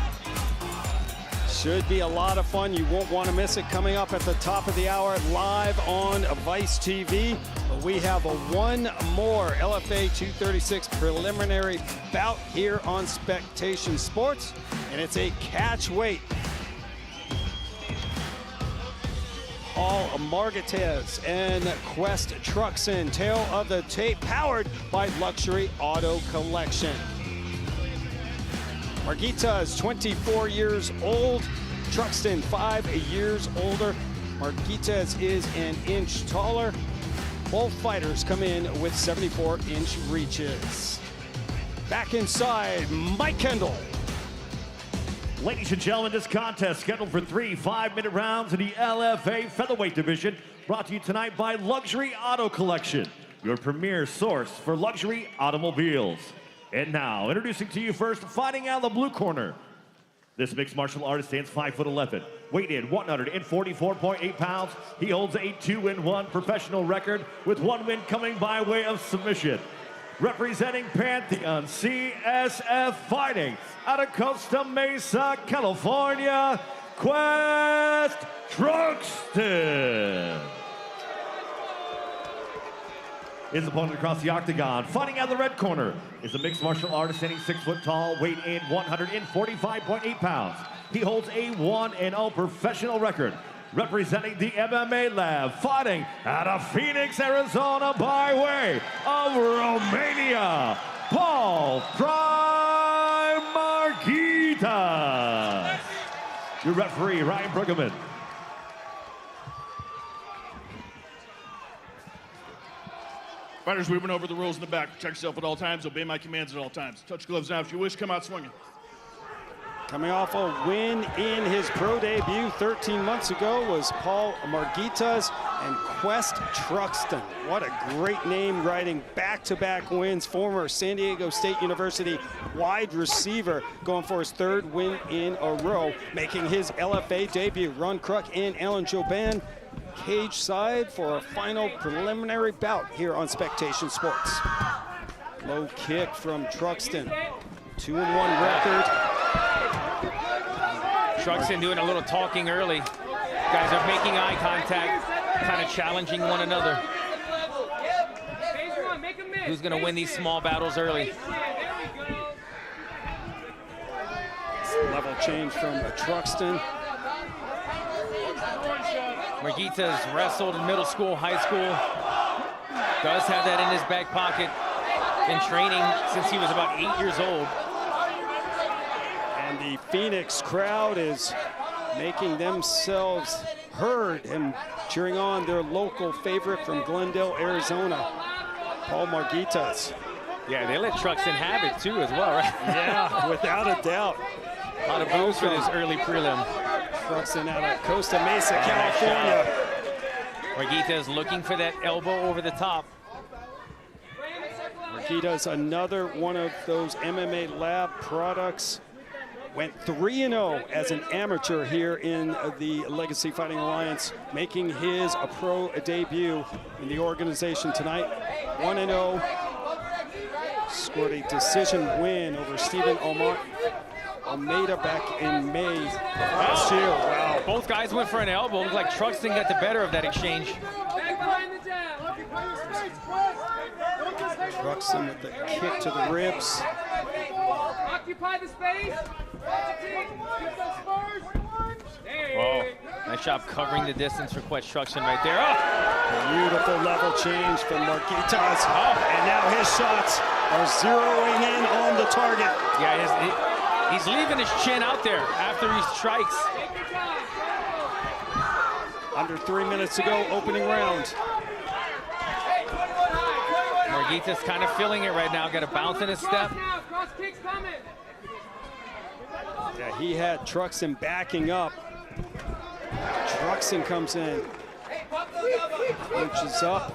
Should be a lot of fun. You won't want to miss it. Coming up at the top of the hour, live on Vice TV. We have one more LFA 236 preliminary bout here on Spectation Sports, and it's a catch weight. Paul Marghitas and Quest Truxton, tail of the tape, powered by Luxury Auto Collection. Margitas, 24 years old. Truxton, 5 years older. Margitas is an inch taller. Both fighters come in with 74-inch reaches. Back inside, Mike Kendall. Ladies and gentlemen, this contest scheduled for 3 5-minute rounds in the LFA Featherweight division, brought to you tonight by Luxury Auto Collection, your premier source for luxury automobiles. And now, introducing to you first, fighting out of the blue corner. This mixed martial artist stands 5'11", weighed in 144.8 pounds. He holds a 2-1 professional record, with 1 win coming by way of submission. Representing Pantheon CSF Fighting out of Costa Mesa, California, Quest Truxton. His opponent across the octagon, fighting out of the red corner, is a mixed martial artist standing 6 foot tall, weighed in 145.8 pounds. He holds a 1-0 professional record. Representing the MMA Lab, fighting out of Phoenix, Arizona, by way of Romania, Paul Marghitas. Your referee, Ryan Bruggeman. Fighters, we went over the rules in the back. Protect yourself at all times. Obey my commands at all times. Touch gloves now if you wish. Come out swinging. Coming off a win in his pro debut 13 months ago was Paul Marghitas and Quest Truxton. What a great name, riding back-to-back wins. Former San Diego State University wide receiver going for his 3rd win in a row, making his LFA debut. Ron Kruk and Alan Joban cage side for a final preliminary bout here on Spectation Sports. Low kick from Truxton. 2-1 record. Truxton doing a little talking early. Guys are making eye contact, kind of challenging one another. Who's going to win these small battles early? change from Truxton. Margitas wrestled in middle school, high school. Does have that in his back pocket. Been training since he was about 8 years old. And the Phoenix crowd is making themselves heard and cheering on their local favorite from Glendale, Arizona, Paul Margitas. Yeah, they let Truxton have it too as well, right? Yeah, without a doubt. A lot of boos for this early prelim. Truxton out of Costa Mesa, California. Margitas looking for that elbow over the top. Margitas, another one of those MMA lab products. Went 3-0 as an amateur here in the Legacy Fighting Alliance, making his pro debut in the organization tonight. 1-0, scored a decision win over Stephen Almeida back in May last year. Wow. Both guys went for an elbow. Looked like Truxton got the better of that exchange. Truxton with the kick to the ribs. Occupy the space. Whoa, nice job covering the distance for Quest Truxton right there. Oh. Beautiful level change from Margitas. Oh. And now his shots are zeroing in on the target. Yeah, he's leaving his chin out there after he strikes. Under 3 minutes to go, opening round. Margitas kind of feeling it right now. Got a bounce in his step. Yeah, he had Truxton backing up. Truxton comes in, punches up.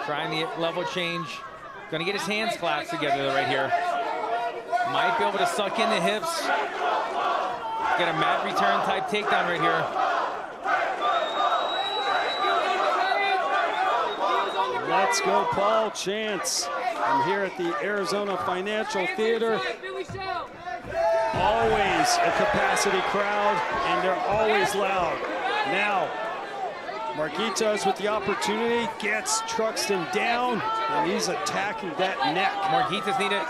Trying the level change. Gonna get his hands clasped together right here. Might be able to suck in the hips. Get a mat return type takedown right here. Let's go, Paul Chance. I'm here at the Arizona Financial Theater. Always a capacity crowd, and they're always loud. Now, Margitas with the opportunity, gets Truxton down, and he's attacking that neck. Margitas need to,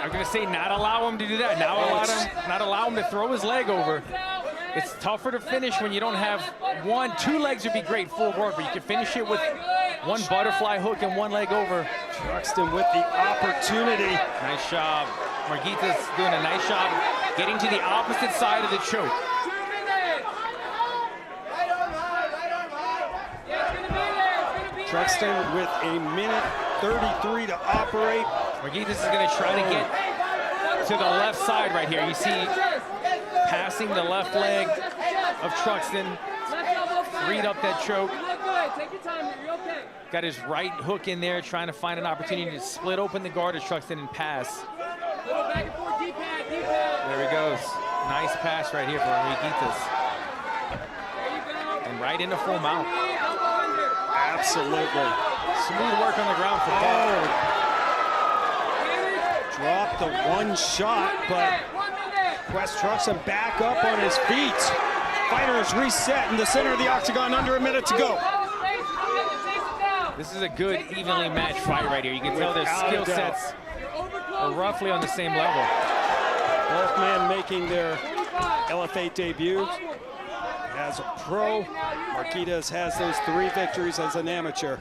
I'm gonna say, not allow him to do that. Not allow him to throw his leg over. It's tougher to finish when you don't have one. 2 legs would be great, full work, but you can finish it with one butterfly hook and one leg over. Truxton with the opportunity. Nice job. Margitas doing a nice job getting to the opposite side of the choke. Truxton with a minute 33 to operate. Margitas is going to try to get to the left side right here. You see passing the left leg of Truxton, freed up that choke. Got his right hook in there, trying to find an opportunity to split open the guard of Truxton and pass. There he goes. Nice pass right here for Margitas. And right into full mount. Absolutely. Smooth work on the ground for Paul. Dropped the one shot, but Quest Truxton back up on his feet. Fighters reset in the center of the octagon, under a minute to go. This is a good, evenly matched fight right here. You can tell their skill sets are roughly on the same level. Both men making their LFA debuts. As a pro, Margitas has those 3 victories as an amateur.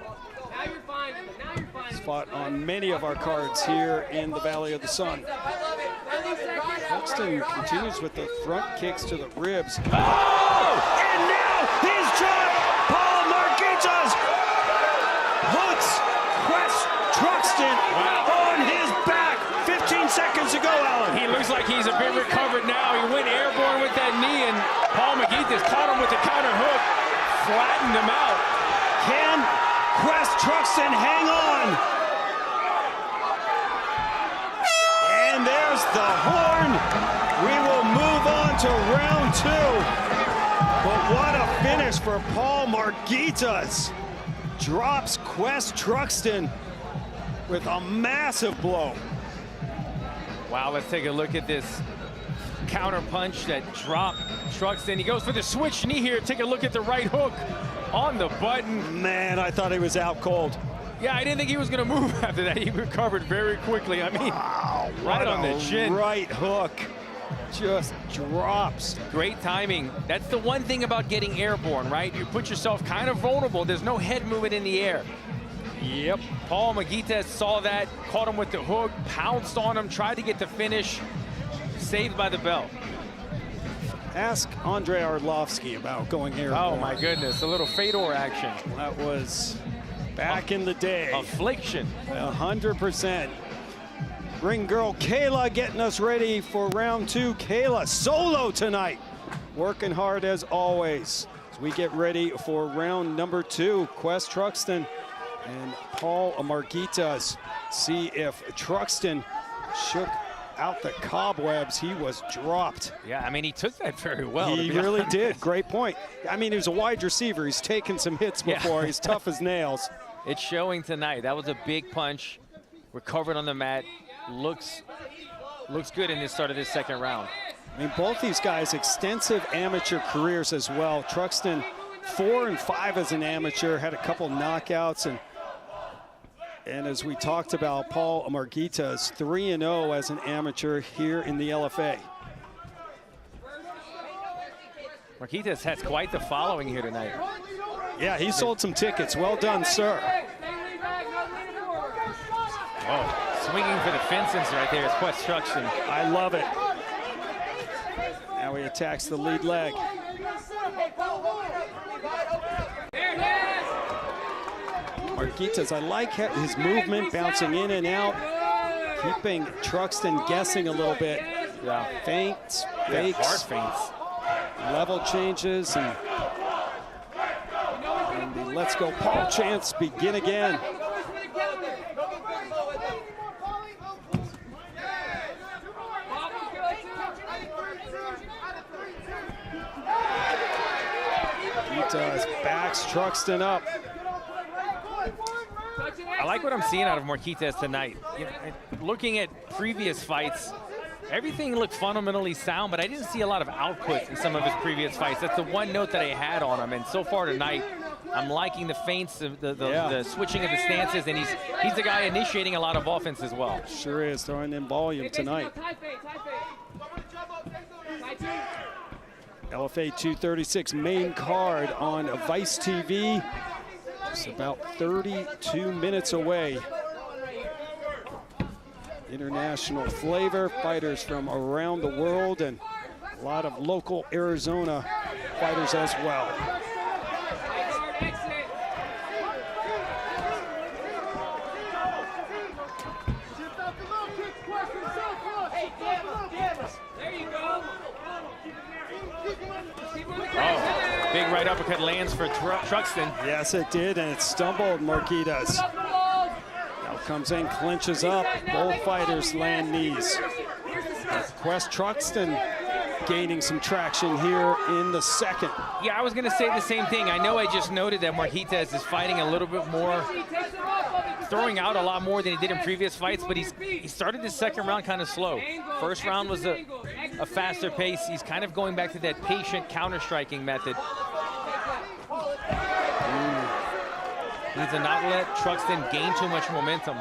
He's fought on many of our cards here in the Valley of the Sun. Truxton continues with the front kicks to the ribs. Oh! And now he's dropped! Paul Margitas puts Quest Truxton on his back. 15 seconds to go, Alan. He looks like he's a bit recovered now. He went airborne with that knee, and Paul Margitas caught him with the counter hook, flattened him out. Can Quest Truxton hang on? And there's the horn. We will move on to round 2. But what a finish for Paul Margitas. Drops Quest Truxton with a massive blow. Wow, let's take a look at this counter punch that dropped Truxton. He goes for the switch knee here. Take a look at the right hook on the button. Man, I thought he was out cold. Yeah, I didn't think he was going to move after that. He recovered very quickly. I mean, right on the chin. Right hook. Just drops. Great timing. That's the one thing about getting airborne, right? You put yourself kind of vulnerable. There's no head movement in the air. Yep. Paul Margitas saw that, caught him with the hook, pounced on him, tried to get the finish, saved by the bell. Ask Andrei Arlovsky about going airborne. Oh my goodness, a little Fedor action. That was back in the day. Affliction. 100%. Ring girl Kayla getting us ready for round 2. Kayla solo tonight. Working hard as always. As we get ready for round number 2. Quest Truxton and Paul Margitas. See if Truxton shook out the cobwebs. He was dropped. Yeah, I mean, he took that very well. He really did. Great point. I mean, he was a wide receiver. He's taken some hits before. Yeah. He's tough as nails. It's showing tonight. That was a big punch. Recovered on the mat. Looks good in this start of this second round. I mean, both these guys, extensive amateur careers as well. Truxton, 4 and 5 as an amateur, had a couple knockouts, and as we talked about, Paul Margitas, 3 and 0 as an amateur here in the LFA. Margitas has quite the following here tonight. Yeah, he sold some tickets. Well done, sir. Oh. Swinging for the fences right there is Quest Truxton. I love it. Now he attacks the lead leg. Margitas, I like his movement, bouncing in and out, keeping Truxton guessing a little bit. Yeah. Feints, fakes, hard feints. Level changes, and the let's go Paul chants begin again. Backs Truxton up. I like what I'm seeing out of Margitas tonight. You know, looking at previous fights, everything looked fundamentally sound, but I didn't see a lot of output in some of his previous fights. That's the one note that I had on him, and so far tonight, I'm liking the feints, the switching of the stances, and he's the guy initiating a lot of offense as well. Sure is, throwing in volume tonight. LFA 236 main card on Vice TV. Just about 32 minutes away. International flavor, fighters from around the world, and a lot of local Arizona fighters as well. Big right uppercut lands for Truxton. Yes, it did, and it stumbled Margitas. Now comes in, clinches up. Both fighters land knees. Quest Truxton gaining some traction here in the second. Yeah, I was going to say the same thing. I know I just noted that Margitas is fighting a little bit more, throwing out a lot more than he did in previous fights, but he started his second round kind of slow. First round was a faster pace. He's kind of going back to that patient counter-striking method. Needs to not let Truxton gain too much momentum.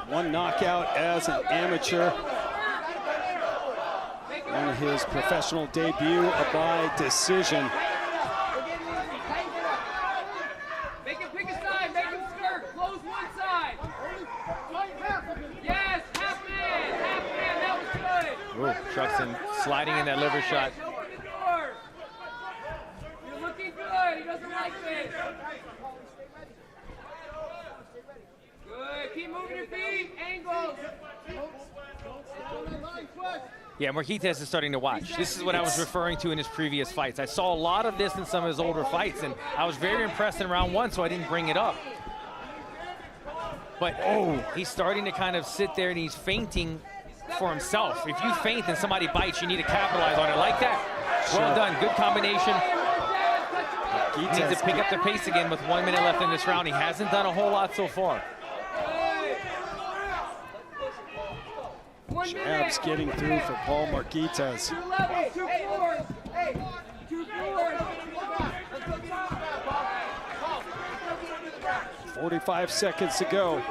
One knockout as an amateur. On his professional debut, by decision. Make him pick a side, make him skirt, close one side. Yes, half man, that was good. Ooh, Truxton sliding in that liver shot. You're looking good, he doesn't like this. Good, keep moving your feet, angles. Yeah, Margitas is starting to watch. This is what I was referring to in his previous fights. I saw a lot of this in some of his older fights, and I was very impressed in round 1, so I didn't bring it up. But, he's starting to kind of sit there, and he's feinting for himself. If you feint and somebody bites, you need to capitalize on it like that. Well done, good combination. He needs to pick up the pace again with 1 minute left in this round. He hasn't done a whole lot so far. Jabs getting through for Paul Margitas. 2 levels, 2 floors. 2 floors. 45 seconds to go.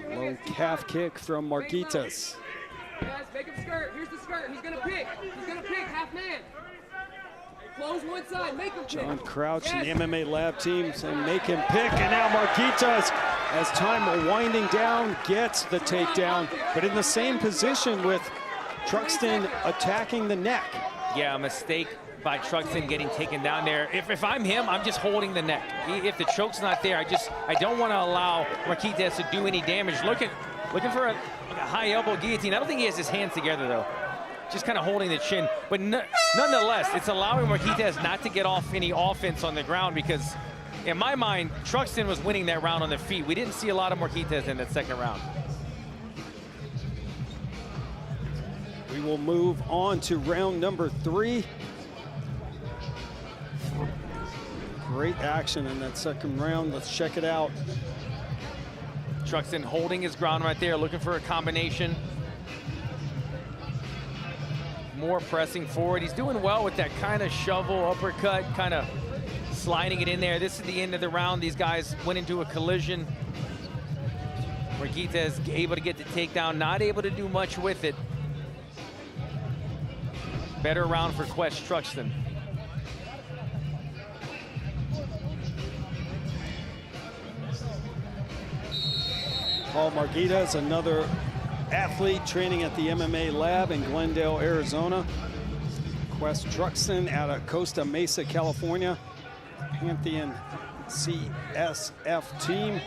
Low calf kick from Margitas. Yes, make him skirt. Here's the skirt. He's gonna pick. He's gonna pick half man. Close one side. Make him pick. John Crouch and the MMA Lab team saying make him pick, and now Margitas, as time winding down, gets the takedown, but in the same position with Truxton attacking the neck. Yeah, a mistake by Truxton getting taken down there. If I'm him, I'm just holding the neck. If the choke's not there, I don't want to allow Margitas to do any damage. Looking for a high elbow guillotine. I don't think he has his hands together though. Just kind of holding the chin. But nonetheless, it's allowing Margitas not to get off any offense on the ground, because in my mind, Truxton was winning that round on the feet. We didn't see a lot of Margitas in that second round. We will move on to round number 3. Great action in that second round. Let's check it out. Truxton holding his ground right there, looking for a combination. More pressing forward. He's doing well with that kind of shovel uppercut, kind of sliding it in there. This is the end of the round. These guys went into a collision. Margitas able to get the takedown, not able to do much with it. Better round for Quest Truxton. Paul Margitas, another athlete training at the MMA Lab in Glendale, Arizona. Quest Truxton out of Costa Mesa, California. Pantheon CSF team.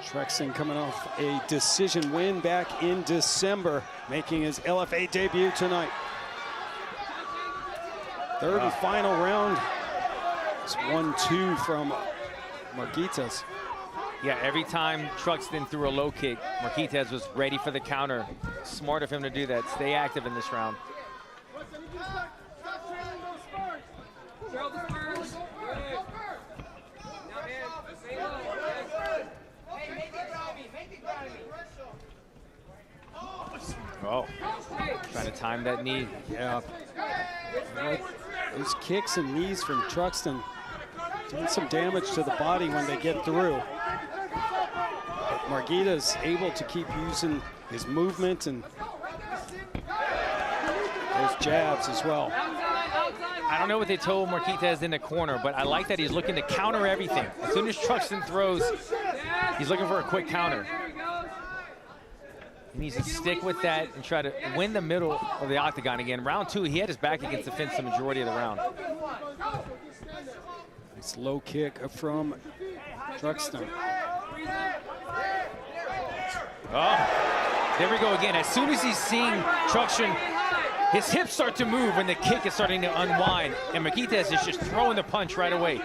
Truxton coming off a decision win back in December, making his LFA debut tonight. Third and final round. It's 1-2 from Margitas. Yeah, every time Truxton threw a low kick, Margitas was ready for the counter. Smart of him to do that. Stay active in this round. Oh, trying to time that knee. Yeah. Those kicks and knees from Truxton doing some damage to the body when they get through. But Margitas able to keep using his movement and those jabs as well. I don't know what they told Margitas in the corner, but I like that he's looking to counter everything. As soon as Truxton throws, he's looking for a quick counter. He needs to stick with that and try to win the middle of the octagon again. Round 2, he had his back against the fence the majority of the round. Nice low kick from Truxton. Oh, there we go again. As soon as he's seeing Truxton, his hips start to move when the kick is starting to unwind. And Margitas is just throwing the punch right away.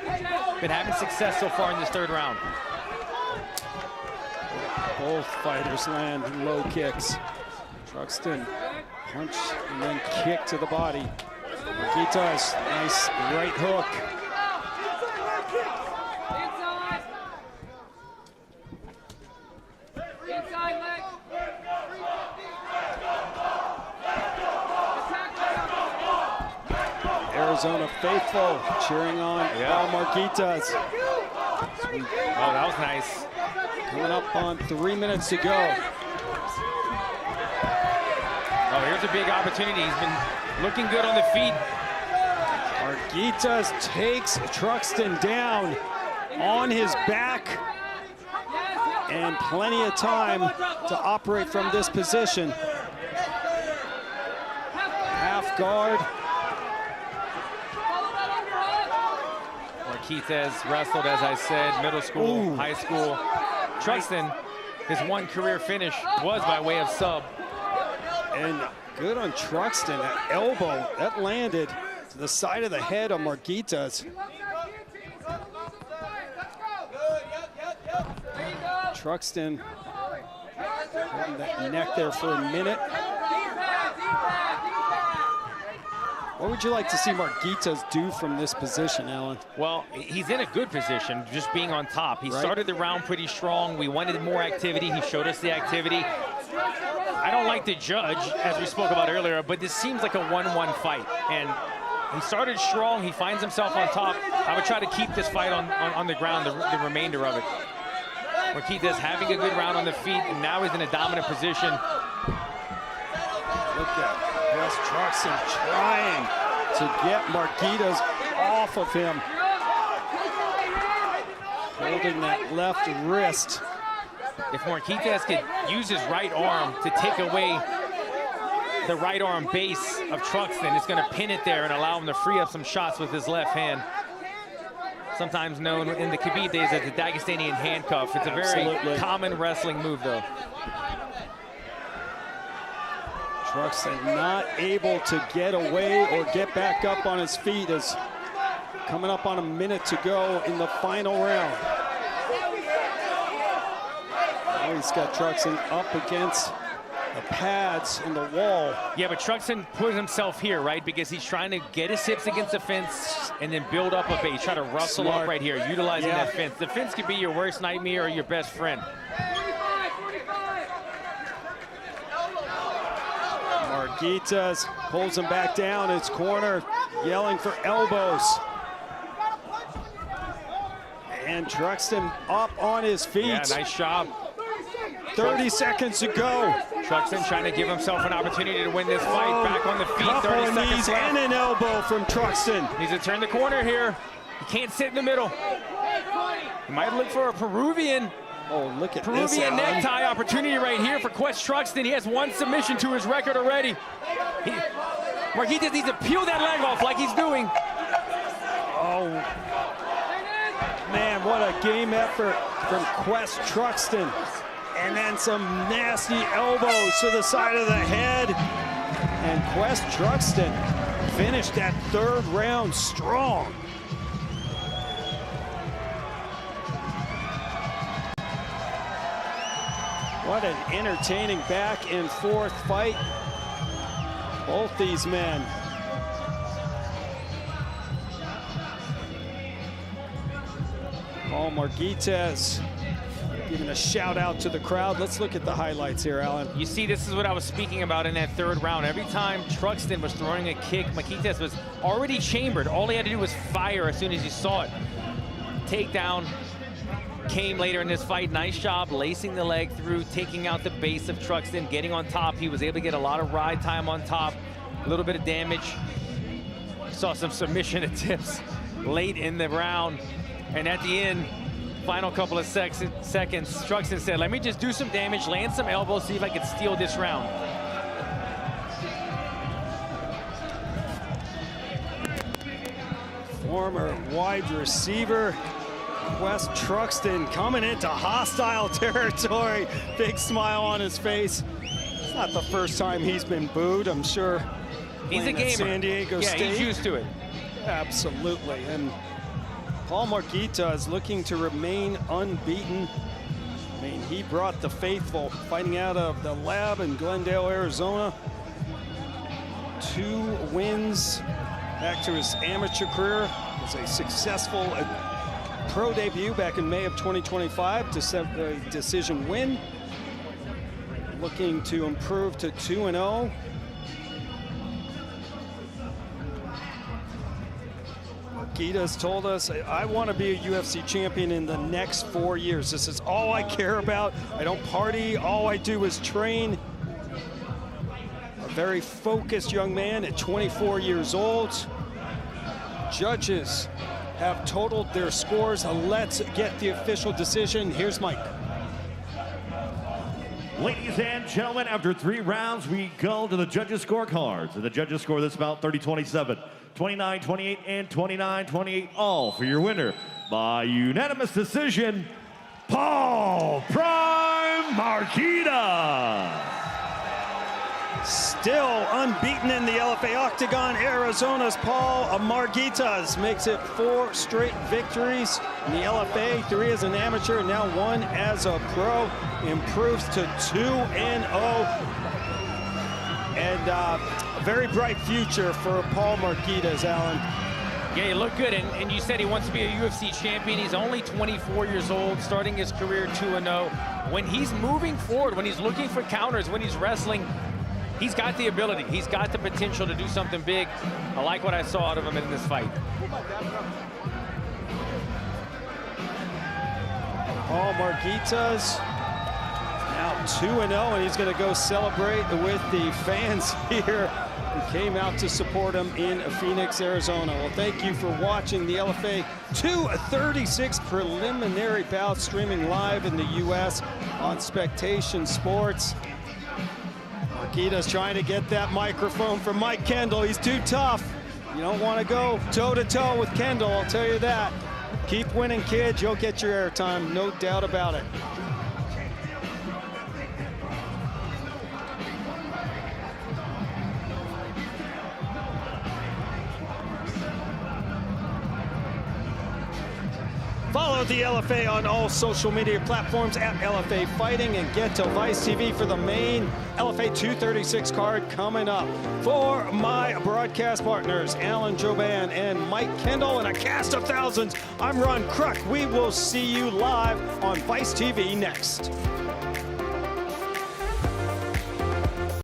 Been having success so far in this third round. Both fighters land low kicks. Truxton punch and then kick to the body. Margitas, nice right hook. Inside leg. Arizona faithful cheering on Paul Margitas. Oh, that was nice. Coming up on 3 minutes to go. Oh, here's a big opportunity. He's been looking good on the feet. Margitas takes Truxton down on his back. And plenty of time to operate from this position. Half guard. Margitas wrestled, as I said, middle school, high school. Truxton, his one career finish was by way of sub. And good on Truxton, that elbow, that landed to the side of the head of Margitas. Truxton holding that neck there for a minute. What would you like to see Margitas do from this position, Alan? Well, he's in a good position, just being on top. He started the round pretty strong. We wanted more activity. He showed us the activity. I don't like to judge, as we spoke about earlier, but this seems like a 1-1 fight. And he started strong. He finds himself on top. I would try to keep this fight on the ground, the remainder of it. Margitas having a good round on the feet, and now he's in a dominant position. Look at Wes Truxton trying to get Margitas off of him. Holding that left wrist. If Margitas could use his right arm to take away the right arm base of Truxton, it's going to pin it there and allow him to free up some shots with his left hand. Sometimes known in the Khabib days as the Dagestanian handcuff. It's a very common wrestling move, though. Truxton not able to get away or get back up on his feet as coming up on a minute to go in the final round. Now he's got Truxton up against the pads in the wall. Yeah, but Truxton put himself here, right? Because he's trying to get his hips against the fence and then build up a base. Try to rustle up right here, utilizing that fence. The fence could be your worst nightmare or your best friend. 45. Margitas pulls him back down his corner, yelling for elbows. And Truxton up on his feet. Yeah, nice job. 30 seconds to go. Truxton trying to give himself an opportunity to win this fight. Back on the feet, 30 seconds knees left. and an elbow from Truxton. Needs to turn the corner here. He can't sit in the middle. He might look for a Peruvian. Oh, look at Peruvian necktie opportunity right here for Quest Truxton. He has one submission to his record already. Margitas needs to peel that leg off like he's doing. Oh, man, what a game effort from Quest Truxton. And then some nasty elbows to the side of the head. And Quest Truxton finished that third round strong. What an entertaining back and forth fight. Both these men. Margitas giving a shout out to the crowd. Let's look at the highlights here, Alan. You see, this is what I was speaking about in that third round. Every time Truxton was throwing a kick, Margitas was already chambered. All he had to do was fire as soon as he saw it. Takedown came later in this fight. Nice job lacing the leg through, taking out the base of Truxton, getting on top. He was able to get a lot of ride time on top, a little bit of damage. Saw some submission attempts late in the round. And at the end, final couple of seconds, Truxton said, let me just do some damage, land some elbows, see if I can steal this round. Former wide receiver Quest Truxton coming into hostile territory. Big smile on his face. It's not the first time he's been booed, I'm sure. He's a gamer. San Diego State. He's used to it. Absolutely. And Paul Marghitas is looking to remain unbeaten. I mean, he brought the faithful fighting out of the lab in Glendale, Arizona. 2 wins back to his amateur career. It was a successful pro debut back in May of 2025 to set a decision win. Looking to improve to 2-0. Margitas told us, I want to be a UFC champion in the next 4 years. This is all I care about. I don't party, all I do is train. A very focused young man at 24 years old. Judges have totaled their scores. Let's get the official decision. Here's Mike. Ladies and gentlemen, after 3 rounds, we go to the judges' scorecards. And the judges score this bout 30-27, 29-28, and 29-28, all for your winner by unanimous decision, Paul "Prime" Marghitas. Still unbeaten in the LFA Octagon, Arizona's Paul Marghitas makes it 4 straight victories in the LFA, 3 as an amateur, and now 1 as a pro. Improves to 2-0. And a very bright future for Paul Marghitas, Alan. Yeah, he looked good, and you said he wants to be a UFC champion. He's only 24 years old, starting his career 2-0. When he's moving forward, when he's looking for counters, when he's wrestling, he's got the ability. He's got the potential to do something big. I like what I saw out of him in this fight. Paul Margitas now 2-0, and he's going to go celebrate with the fans here who came out to support him in Phoenix, Arizona. Well, thank you for watching the LFA 236 preliminary bout, streaming live in the U.S. on Spectation Sports. Margitas trying to get that microphone from Mike Kendall. He's too tough. You don't want to go toe-to-toe with Kendall, I'll tell you that. Keep winning, kids. You'll get your airtime, no doubt about it. Follow the LFA on all social media platforms at LFA Fighting, and get to Vice TV for the main LFA 236 card coming up. For my broadcast partners, Alan Joban and Mike Kendall, and a cast of thousands, I'm Ron Kruk. We will see you live on Vice TV next.